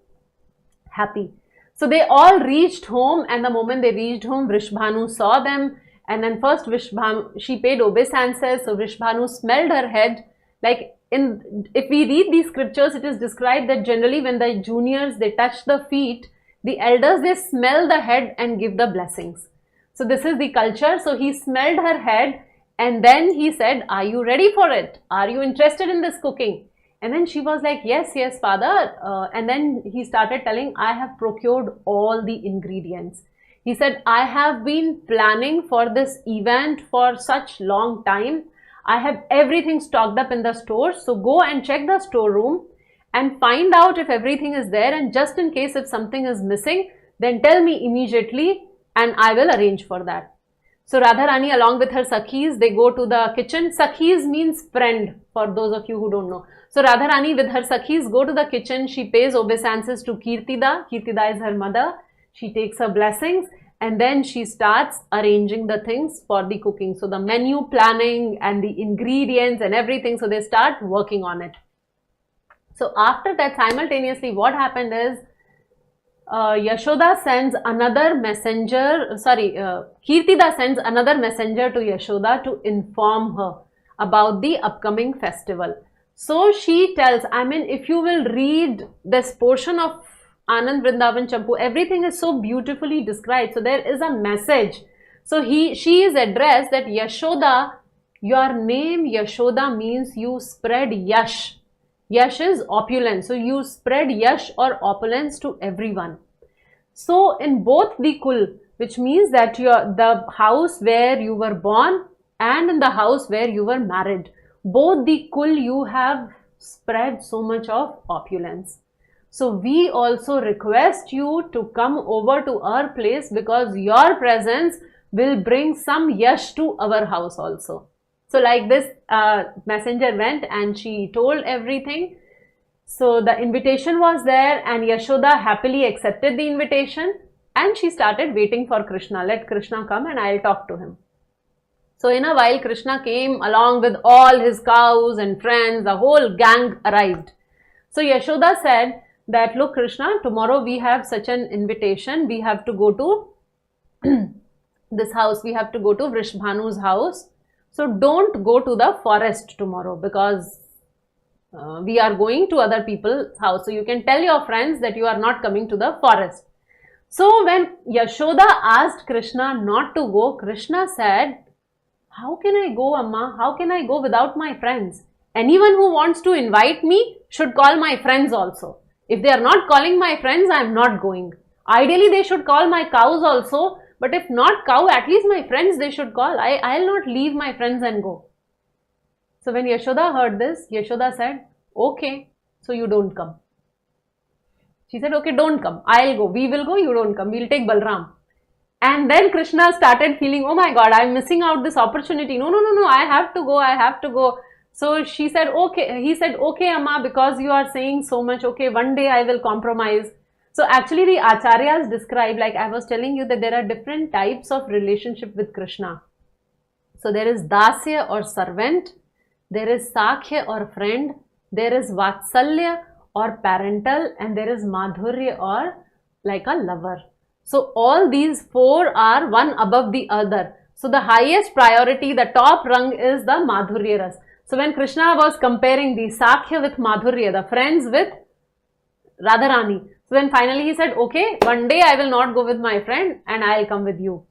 happy. So they all reached home, and the moment they reached home, Vrishbhanu saw them, and then first she paid obeisances. So Vrishbhanu smelled her head. Like if we read these scriptures, it is described that generally when the juniors, they touch the feet, the elders, they smell the head and give the blessings. So this is the culture. So he smelled her head, and then he said, are you ready for it? Are you interested in this cooking? And then she was like, yes, yes, father. And then he started telling, I have procured all the ingredients. He said, I have been planning for this event for such long time. I have everything stocked up in the store. So go and check the storeroom and find out if everything is there. And just in case if something is missing, then tell me immediately and I will arrange for that. So Radharani along with her Sakhis, they go to the kitchen. Sakhis means friend, for those of you who don't know. So Radharani with her Sakhis go to the kitchen. She pays obeisances to Kirtida. Kirtida is her mother. She takes her blessings and then she starts arranging the things for the cooking. So the menu planning and the ingredients and everything. So they start working on it. So after that, simultaneously what happened is, Yashoda sends another messenger, Kirtida sends another messenger to Yashoda to inform her about the upcoming festival. So she tells, I mean, if you will read this portion of Anand Vrindavan Champu, everything is so beautifully described. So there is a message. So she is addressed that Yashoda, your name Yashoda means you spread yash. Yash is opulence. So you spread yash or opulence to everyone. So in both the kul, which means that the house where you were born and in the house where you were married, both the kul you have spread so much of opulence. So we also request you to come over to our place because your presence will bring some yash to our house also. So like this, messenger went and she told everything. So the invitation was there and Yashoda happily accepted the invitation and she started waiting for Krishna. Let Krishna come and I'll talk to him. So in a while, Krishna came along with all his cows and friends. The whole gang arrived. So Yashoda said that, look Krishna, tomorrow we have such an invitation. We have to go to this house. We have to go to Vrishbhanu's house. So don't go to the forest tomorrow because we are going to other people's house. So you can tell your friends that you are not coming to the forest. So when Yashoda asked Krishna not to go, Krishna said, how can I go, Amma? How can I go without my friends? Anyone who wants to invite me should call my friends also. If they are not calling my friends, I am not going. Ideally, they should call my cows also. But if not cow, at least my friends they should call. I'll not leave my friends and go. So when Yashoda heard this, Yashoda said, okay, so you don't come. She said, okay, don't come. I'll go. We will go, you don't come. We'll take Balram. And then Krishna started feeling, oh my God, I'm missing out this opportunity. No, I have to go, I have to go. So she said, okay. He said, okay, Amma, because you are saying so much, okay, one day I will compromise. So actually the Acharyas describe, like I was telling you, that there are different types of relationship with Krishna. So there is Dasya or servant, there is Sakhya or friend, there is Vatsalya or parental, and there is Madhurya or like a lover. So all these four are one above the other. So the highest priority, the top rung is the Madhurya Ras. So when Krishna was comparing the Sakhya with Madhurya, the friends with Radharani, so then finally he said, okay, one day I will not go with my friend and I will come with you.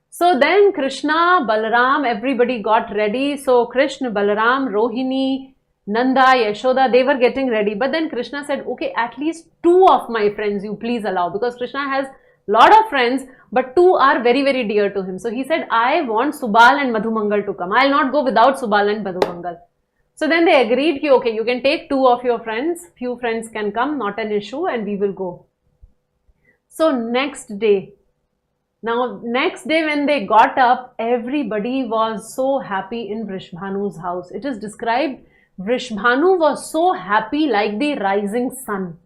So then Krishna, Balaram, everybody got ready. So Krishna, Balaram, Rohini, Nanda, Yashoda, they were getting ready. But then Krishna said, okay, at least two of my friends you please allow, because Krishna has lot of friends, but two are very, very dear to him. So he said, I want Subal and Madhumangal to come. I will not go without Subal and Madhumangal. So then they agreed, ki, okay, you can take two of your friends, few friends can come, not an issue, and we will go. So next day when they got up, everybody was so happy in Vrishbhanu's house. It is described, Vrishbhanu was so happy like the rising sun.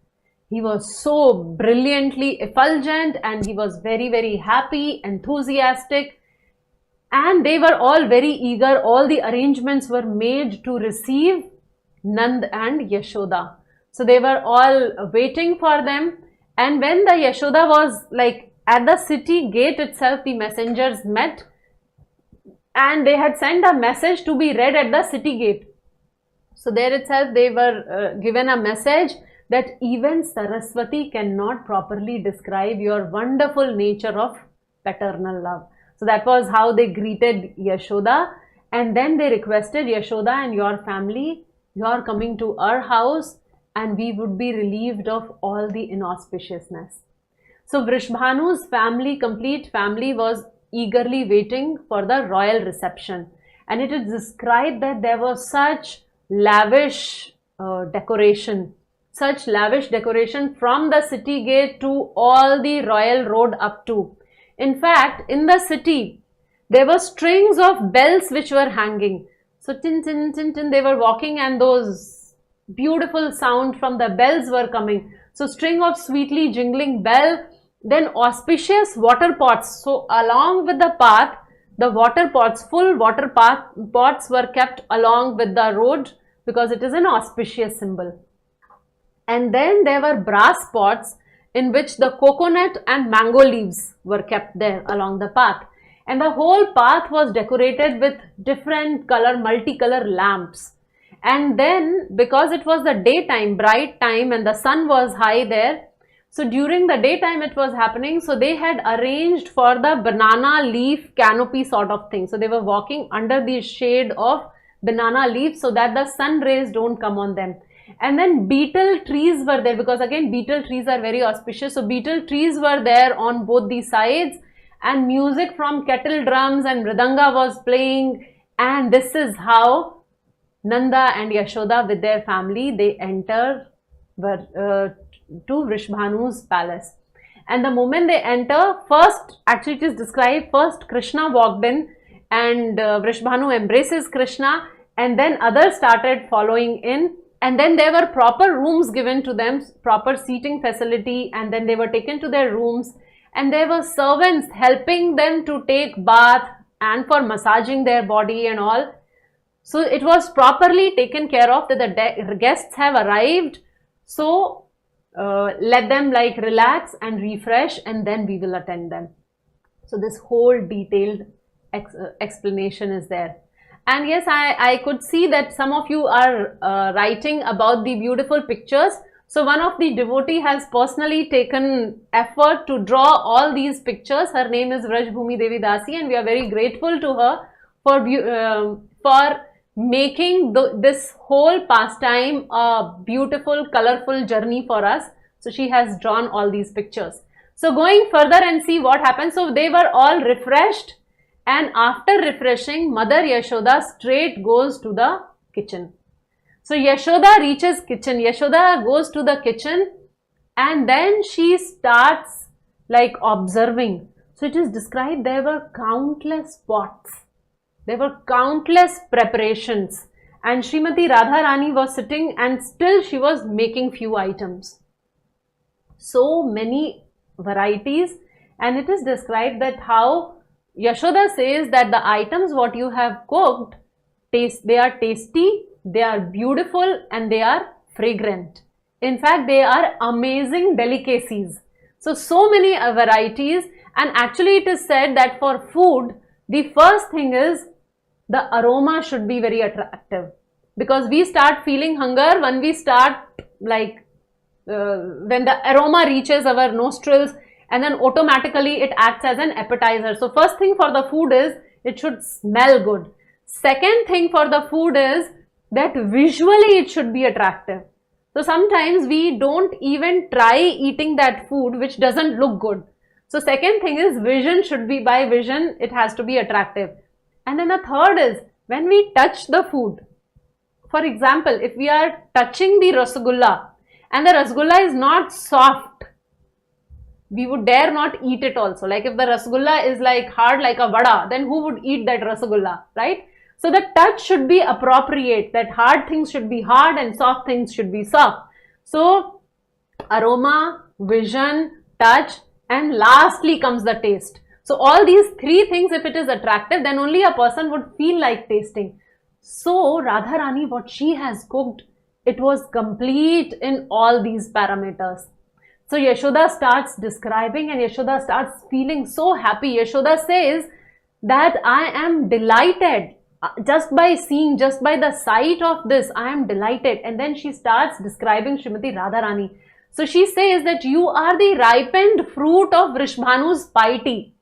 He was so brilliantly effulgent and he was very, very happy, enthusiastic, and they were all very eager. All the arrangements were made to receive Nand and Yashoda. So they were all waiting for them. And when the Yashoda was like at the city gate itself, the messengers met and they had sent a message to be read at the city gate. So there itself they were given a message that even Saraswati cannot properly describe your wonderful nature of paternal love. So that was how they greeted Yashoda, and then they requested Yashoda and your family, you are coming to our house and we would be relieved of all the inauspiciousness. So Vrishbhanu's family, complete family, was eagerly waiting for the royal reception. And it is described that there was such lavish decoration, from the city gate to all the royal road up to. In fact, in the city, there were strings of bells which were hanging. So tin, tin, tin, tin, they were walking and those beautiful sound from the bells were coming. So string of sweetly jingling bell, then auspicious water pots. So along with the path, the water pots, full water pots were kept along with the road because it is an auspicious symbol. And then there were brass pots in which the coconut and mango leaves were kept there along the path. And the whole path was decorated with different color, multicolor lamps. And then because it was the daytime, bright time, and the sun was high there, so during the daytime it was happening, so they had arranged for the banana leaf canopy sort of thing. So they were walking under the shade of banana leaves so that the sun rays don't come on them. And then beetle trees were there, because again beetle trees are very auspicious. So beetle trees were there on both the sides, and music from kettle drums and mridanga was playing. And this is how Nanda and Yashoda with their family, they enter to Vrishbhanu's palace. And the moment they enter, first, actually it is described, first Krishna walked in and Vrishbhanu embraces Krishna, and then others started following in. And then there were proper rooms given to them, proper seating facility, and then they were taken to their rooms, and there were servants helping them to take bath and for massaging their body and all. So it was properly taken care of that the guests have arrived. So let them like relax and refresh, and then we will attend them. So this whole detailed explanation is there. And yes, I could see that some of you are writing about the beautiful pictures. So one of the devotee has personally taken effort to draw all these pictures. Her name is Vrajbhumi Devi Dasi, and we are very grateful to her for making this whole pastime a beautiful, colorful journey for us. So she has drawn all these pictures. So going further and see what happened. So they were all refreshed. And after refreshing, Mother Yashoda straight goes to the kitchen. So Yashoda reaches kitchen. Yashoda goes to the kitchen, and then she starts like observing. So it is described there were countless pots. There were countless preparations. And Srimati Radharani was sitting, and still she was making few items. So many varieties. And it is described that how Yashoda says that the items what you have cooked, they are tasty, they are beautiful, and they are fragrant. In fact, they are amazing delicacies. So many varieties. And actually it is said that for food, the first thing is the aroma should be very attractive. Because we start feeling hunger when we start like, when the aroma reaches our nostrils, and then automatically it acts as an appetizer. So first thing for the food is it should smell good. Second thing for the food is that visually it should be attractive. So sometimes we don't even try eating that food which doesn't look good. So second thing is vision should be, by vision it has to be attractive. And then the third is when we touch the food. For example, if we are touching the rasgulla and the rasgulla is not soft, we would dare not eat it also. Like if the rasgulla is like hard like a vada, then who would eat that rasgulla, right? So the touch should be appropriate, that hard things should be hard and soft things should be soft. So aroma, vision, touch, and lastly comes the taste. So all these three things, if it is attractive, then only a person would feel like tasting. So Radharani, what she has cooked, it was complete in all these parameters. So Yashoda starts describing, and Yashoda starts feeling so happy. Yashoda says that I am delighted just by seeing, just by the sight of this, I am delighted. And then she starts describing Srimati Radharani. So she says that you are the ripened fruit of Vrishbhanu's piety.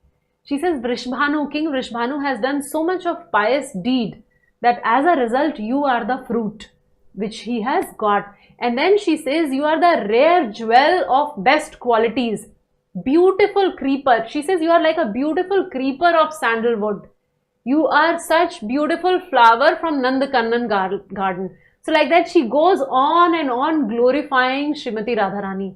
She says Vrishbhanu, King Vrishbhanu has done so much of pious deed that as a result you are the fruit. which he has got. And then she says, you are the rare jewel of best qualities. Beautiful creeper. She says, you are like a beautiful creeper of sandalwood. You are such beautiful flower from Nandakannan garden. So like that, she goes on and on glorifying Srimati Radharani.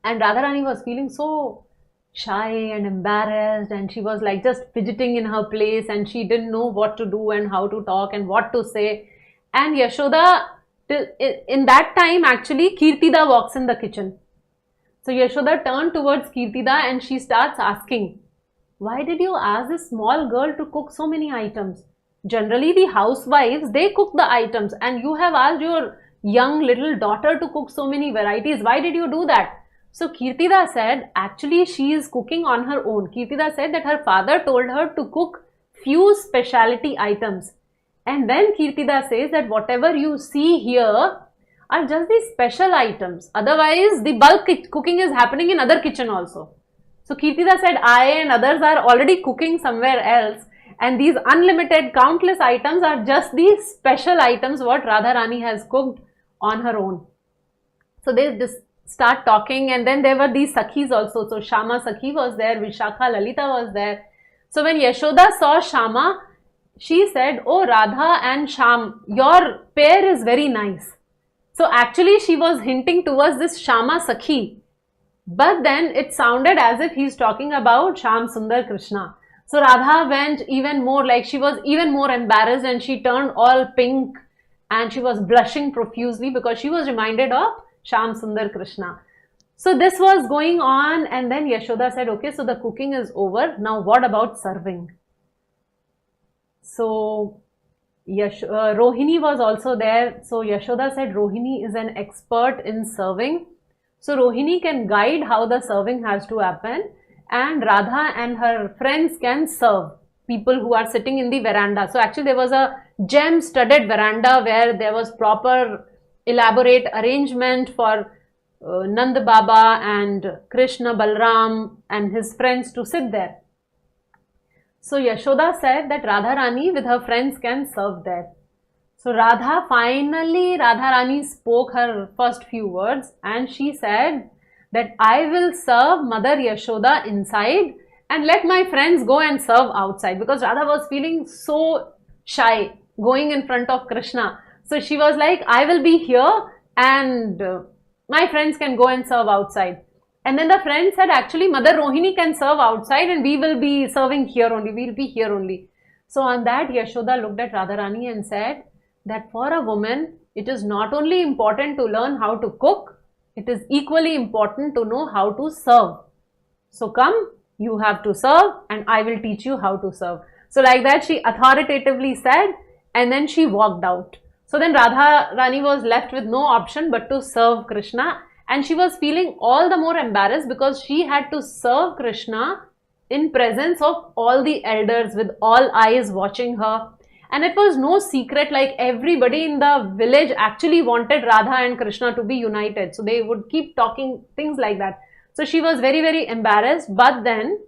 And Radharani was feeling so shy and embarrassed, and she was like just fidgeting in her place, and she didn't know what to do and how to talk and what to say. And Yashoda, in that time actually, Kirtida walks in the kitchen. So Yashoda turned towards Kirtida and she starts asking, why did you ask this small girl to cook so many items? Generally the housewives, they cook the items, and you have asked your young little daughter to cook so many varieties. Why did you do that? So Kirtida said, actually she is cooking on her own. Kirtida said that her father told her to cook few specialty items. And then Kirtida says that whatever you see here are just the special items. Otherwise, the bulk cooking is happening in other kitchen also. So Kirtida said, I and others are already cooking somewhere else. And these unlimited, countless items are just these special items what Radharani has cooked on her own. So they just start talking, and then there were these Sakhis also. So Shama Sakhi was there, Vishakha, Lalita was there. So when Yashoda saw Shama, she said, oh Radha and Sham, your pair is very nice. So actually she was hinting towards this Shama Sakhi. But then it sounded as if he's talking about Sham Sundar Krishna. So Radha went even more, like she was even more embarrassed, and she turned all pink and she was blushing profusely because she was reminded of Sham Sundar Krishna. So this was going on, and then Yashoda said, okay, so the cooking is over. Now what about serving? So Rohini was also there. So Yashoda said Rohini is an expert in serving. So Rohini can guide how the serving has to happen, and Radha and her friends can serve people who are sitting in the veranda. So actually there was a gem-studded veranda where there was proper elaborate arrangement for Nanda Baba and Krishna, Balram and his friends to sit there. So Yashoda said that Radharani with her friends can serve there. So Radharani spoke her first few words, and she said that I will serve Mother Yashoda inside and let my friends go and serve outside, because Radha was feeling so shy going in front of Krishna. So she was like, I will be here and my friends can go and serve outside. And then the friend said, actually Mother Rohini can serve outside and we will be serving here only, we will be here only. So on that, Yashoda looked at Radharani and said that for a woman, it is not only important to learn how to cook, it is equally important to know how to serve. So come, you have to serve and I will teach you how to serve. So like that she authoritatively said, and then she walked out. So then Radharani was left with no option but to serve Krishna, and she was feeling all the more embarrassed because she had to serve Krishna in presence of all the elders with all eyes watching her. And it was no secret, like everybody in the village actually wanted Radha and Krishna to be united. So they would keep talking things like that. So she was very, very embarrassed, but then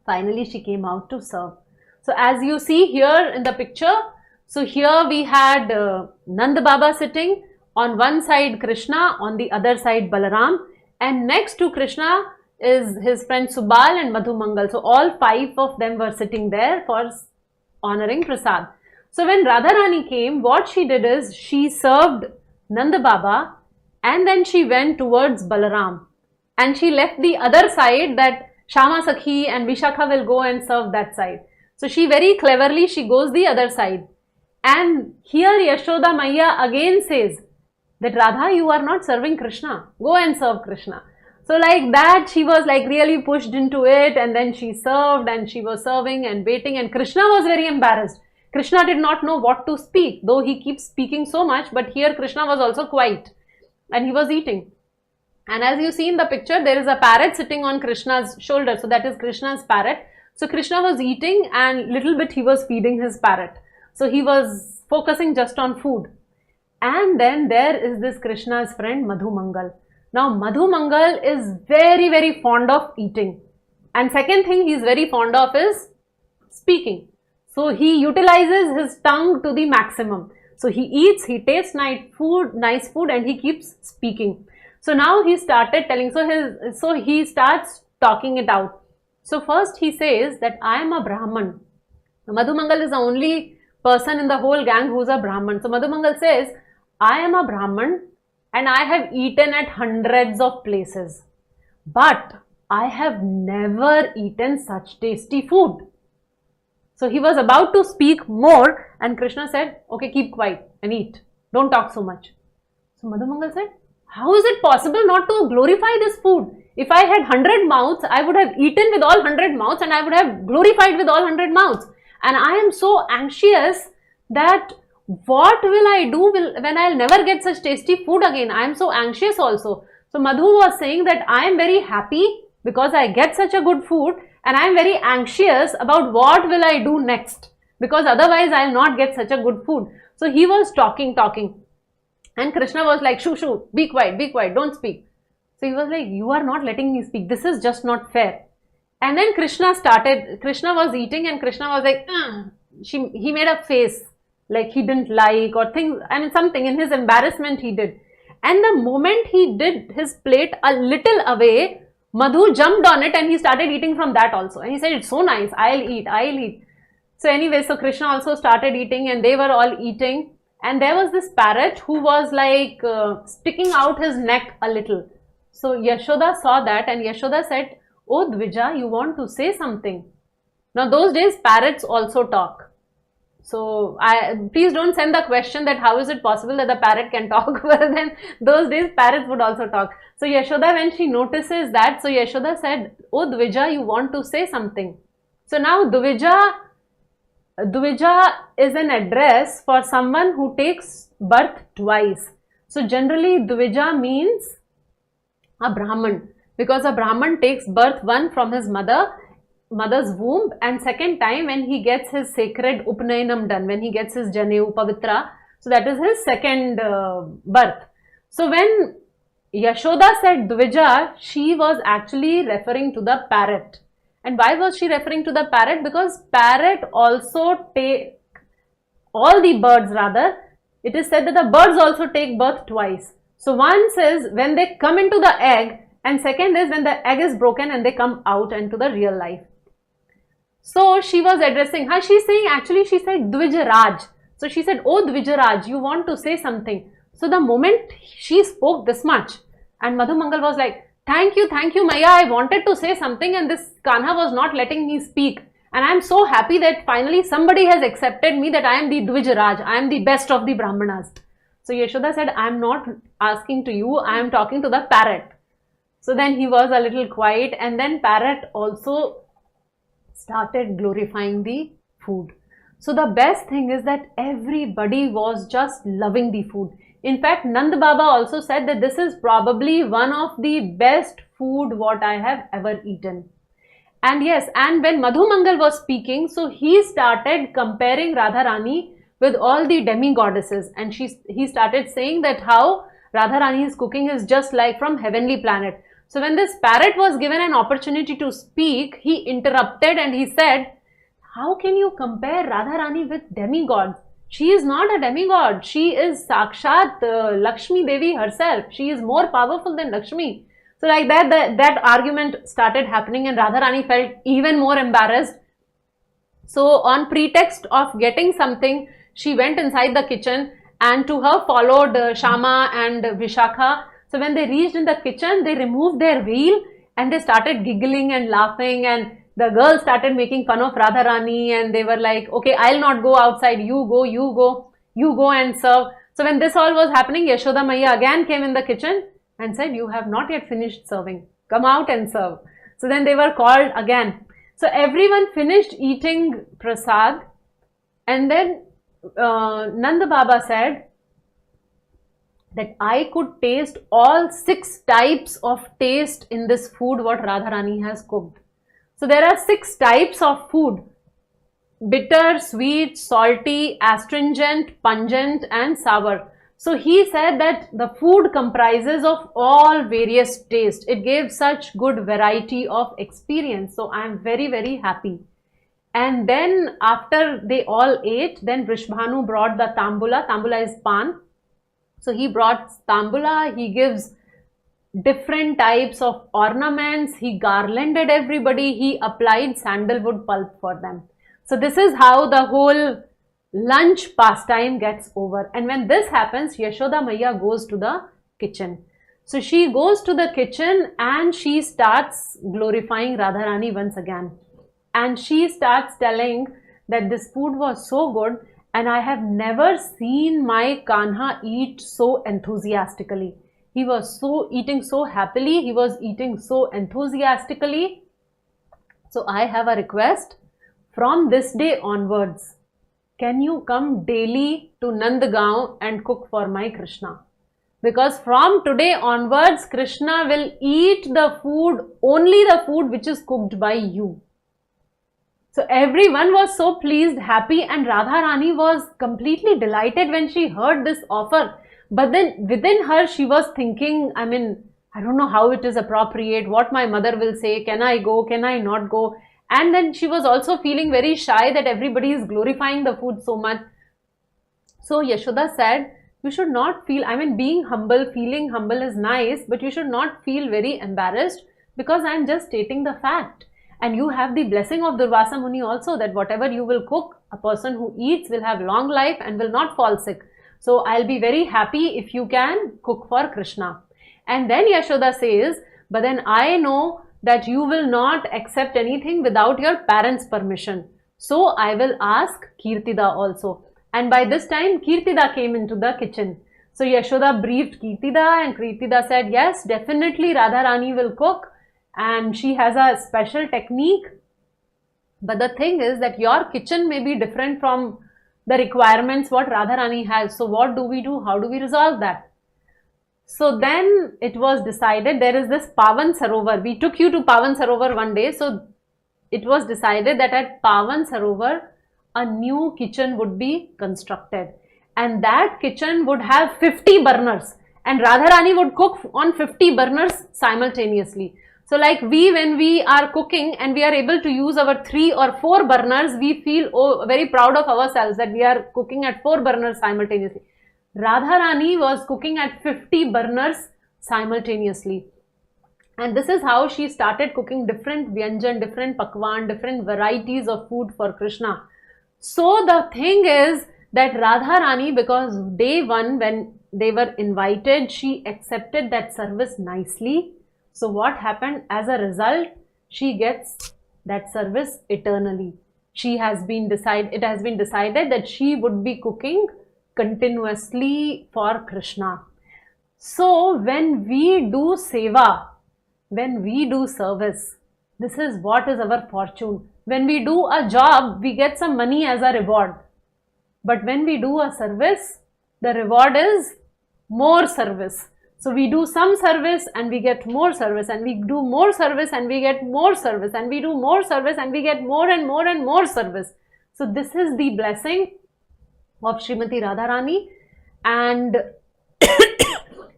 finally she came out to serve. So as you see here in the picture, so here we had Nanda Baba sitting, on one side Krishna, on the other side Balaram, and next to Krishna is his friend Subal and Madhu Mangal. So all five of them were sitting there for honoring Prasad. So when Radharani came, what she did is she served Nanda Baba and then she went towards Balaram, and she left the other side that Shama Sakhi and Vishakha will go and serve that side. So she very cleverly, she goes the other side. And here Yashoda Maiya again says that Radha, you are not serving Krishna, go and serve Krishna. So like that she was like really pushed into it, and then she served and she was serving and waiting, and Krishna was very embarrassed. Krishna did not know what to speak, though he keeps speaking so much, but here Krishna was also quiet and he was eating. And as you see in the picture, there is a parrot sitting on Krishna's shoulder, so that is Krishna's parrot. So Krishna was eating and little bit he was feeding his parrot. So he was focusing just on food. And then there is this Krishna's friend Madhu Mangal. Now Madhu Mangal is very, very fond of eating. And second thing he is very fond of is speaking. So he utilizes his tongue to the maximum. So he eats, he tastes nice food, and he keeps speaking. So now he started telling, so he starts talking it out. So first he says that I am a Brahman. Madhumangal is the only person in the whole gang who's a Brahman. So Madhumangal says, I am a Brahman and I have eaten at hundreds of places, but I have never eaten such tasty food. So he was about to speak more and Krishna said, okay, keep quiet and eat. Don't talk so much. So Madhumangal said, how is it possible not to glorify this food? If I had 100 mouths, I would have eaten with all 100 mouths and I would have glorified with all 100 mouths. And I am so anxious that what will I do when I'll never get such tasty food again? I am so anxious also. So Madhu was saying that I am very happy because I get such a good food, and I am very anxious about what will I do next, because otherwise I will not get such a good food. So he was talking. And Krishna was like, shoo, be quiet, don't speak. So he was like, you are not letting me speak. This is just not fair. And then Krishna was eating and Krishna was like, he made a face like he didn't like or things, something in his embarrassment he did. And the moment he did his plate a little away, Madhu jumped on it and he started eating from that also. And he said, it's so nice, I'll eat. So anyway, so Krishna also started eating and they were all eating. And there was this parrot who was like sticking out his neck a little. So Yashoda saw that and Yashoda said, oh Dvija, you want to say something? Now those days parrots also talk. So please don't send the question that how is it possible that the parrot can talk, but then those days parrots would also talk. So Yashoda, when she notices that, so Yashoda said, oh Dvija, you want to say something? So now Dvija is an address for someone who takes birth twice. So generally Dvija means a Brahman, because a Brahman takes birth one from his mother's womb, and second time when he gets his sacred Upnayanam done, when he gets his Janeu Pavitra, so that is his second birth. So when Yashoda said Dvija, she was actually referring to the parrot. And why was she referring to the parrot? Because parrot also take, all the birds rather, it is said that the birds also take birth twice. So once is when they come into the egg, and second is when the egg is broken and they come out into the real life. So she was addressing her, she's saying, actually she said Dvijaraj. So she said, oh Dvijaraj, you want to say something. So the moment she spoke this much, and Madhumangal was like, thank you Maya, I wanted to say something and this Kanha was not letting me speak. And I am so happy that finally somebody has accepted me, that I am the Dvijaraj, I am the best of the Brahmanas. So Yashoda said, I am not asking to you, I am talking to the parrot. So then he was a little quiet, and then parrot also started glorifying the food. So the best thing is that everybody was just loving the food. In fact, Nand Baba also said that this is probably one of the best food what I have ever eaten. And yes, and when Madhumangal was speaking, so he started comparing Radharani with all the demigoddesses, and he started saying that how Radharani's cooking is just like from heavenly planet. So when this parrot was given an opportunity to speak, he interrupted and he said, how can you compare Radharani with demigods? She is not a demigod. She is Sakshat Lakshmi Devi herself. She is more powerful than Lakshmi. So like that argument started happening, and Radharani felt even more embarrassed. So on pretext of getting something, she went inside the kitchen, and to her followed Shama and Vishakha. So when they reached in the kitchen, they removed their veil and they started giggling and laughing, and the girls started making fun of Radharani, and they were like, okay, I'll not go outside, you go and serve. So when this all was happening, Yashoda Maya again came in the kitchen and said, you have not yet finished serving, come out and serve. So then they were called again. So everyone finished eating prasad, and then Nanda Baba said that I could taste all 6 types of taste in this food what Radharani has cooked. So there are 6 types of food: bitter, sweet, salty, astringent, pungent and sour. So he said that the food comprises of all various tastes. It gave such good variety of experience. So I am very, very happy. And then after they all ate, then Vrishbhanu brought the tambula. Tambula is pan. So he brought tambula, he gives different types of ornaments, he garlanded everybody, he applied sandalwood pulp for them. So this is how the whole lunch pastime gets over. And when this happens, Yashoda Maiya goes to the kitchen. So she goes to the kitchen and she starts glorifying Radharani once again. And she starts telling that this food was so good and I have never seen my Kanha eat so enthusiastically. He was eating so happily, he was eating so enthusiastically. So I have a request, from this day onwards, can you come daily to Nandgaon and cook for my Krishna? Because from today onwards, Krishna will eat the food, only the food which is cooked by you. So everyone was so pleased, happy, and Radharani was completely delighted when she heard this offer. But then within her, she was thinking, I don't know how it is appropriate, what my mother will say, can I go, can I not go? And then she was also feeling very shy that everybody is glorifying the food so much. So Yashoda said, you should not feel, being humble, feeling humble is nice, but you should not feel very embarrassed because I am just stating the fact. And you have the blessing of Durvasa Muni also, that whatever you will cook, a person who eats will have long life and will not fall sick. So I'll be very happy if you can cook for Krishna. And then Yashoda says, but then I know that you will not accept anything without your parents' permission. So I will ask Kirtida also. And by this time, Kirtida came into the kitchen. So Yashoda briefed Kirtida and Kirtida said, yes, definitely Radharani will cook and she has a special technique. But the thing is that your kitchen may be different from the requirements what Radharani has. So what do we do? How do we resolve that? So then it was decided, there is this Pavan Sarovar. We took you to Pavan Sarovar one day. So it was decided that at Pavan Sarovar, a new kitchen would be constructed. And that kitchen would have 50 burners. And Radharani would cook on 50 burners simultaneously. So like when we are cooking and we are able to use our 3 or 4 burners, we feel very proud of ourselves that we are cooking at 4 burners simultaneously. Radharani was cooking at 50 burners simultaneously. And this is how she started cooking different vyanjan, different pakwan, different varieties of food for Krishna. So the thing is that Radharani, because day one when they were invited, she accepted that service nicely. So what happened as a result? She gets that service eternally. It has been decided that she would be cooking continuously for Krishna. So when we do seva, when we do service, this is what is our fortune. When we do a job, we get some money as a reward. But when we do a service, the reward is more service. So we do some service and we get more service, and we do more service and we get more service, and we do more service and we get more and more and more service. So this is the blessing of Srimati Radharani. And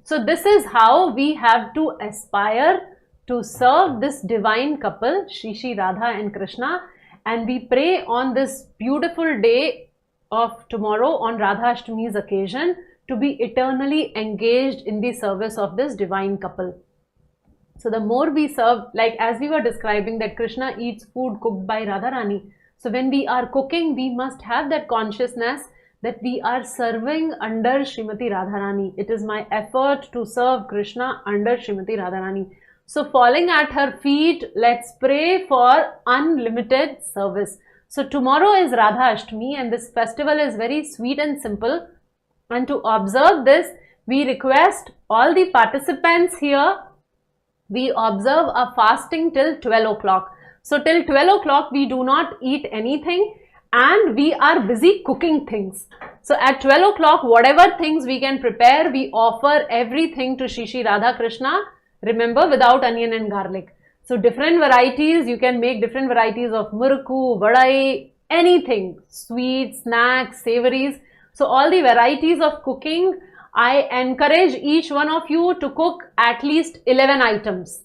so this is how we have to aspire to serve this divine couple, Shri Radha and Krishna. And we pray on this beautiful day of tomorrow, on Radha Ashtami's occasion, to be eternally engaged in the service of this divine couple. So the more we serve, like as we were describing that Krishna eats food cooked by Radharani. So when we are cooking, we must have that consciousness that we are serving under Srimati Radharani. It is my effort to serve Krishna under Srimati Radharani. So falling at her feet, let's pray for unlimited service. So tomorrow is Radha Ashtami and this festival is very sweet and simple. And to observe this, we request all the participants here, we observe a fasting till 12 o'clock. So till 12 o'clock, we do not eat anything and we are busy cooking things. So at 12 o'clock, whatever things we can prepare, we offer everything to Shri Radha Krishna. Remember, without onion and garlic. So different varieties, you can make different varieties of murku, vadai, anything, sweets, snacks, savories. So all the varieties of cooking, I encourage each one of you to cook at least 11 items.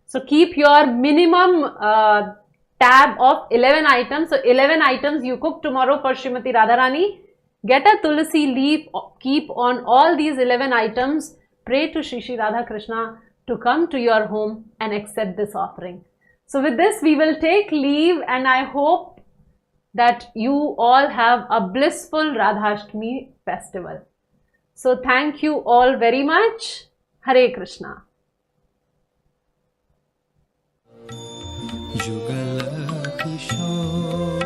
So keep your minimum tab of 11 items. So 11 items you cook tomorrow for Srimati Radharani. Get a tulsi leaf, keep on all these 11 items. Pray to Shri Shri Radha Krishna to come to your home and accept this offering. So with this we will take leave, and I hope that you all have a blissful Radhashtami festival. So thank you all very much. Hare Krishna. Jugal Kishore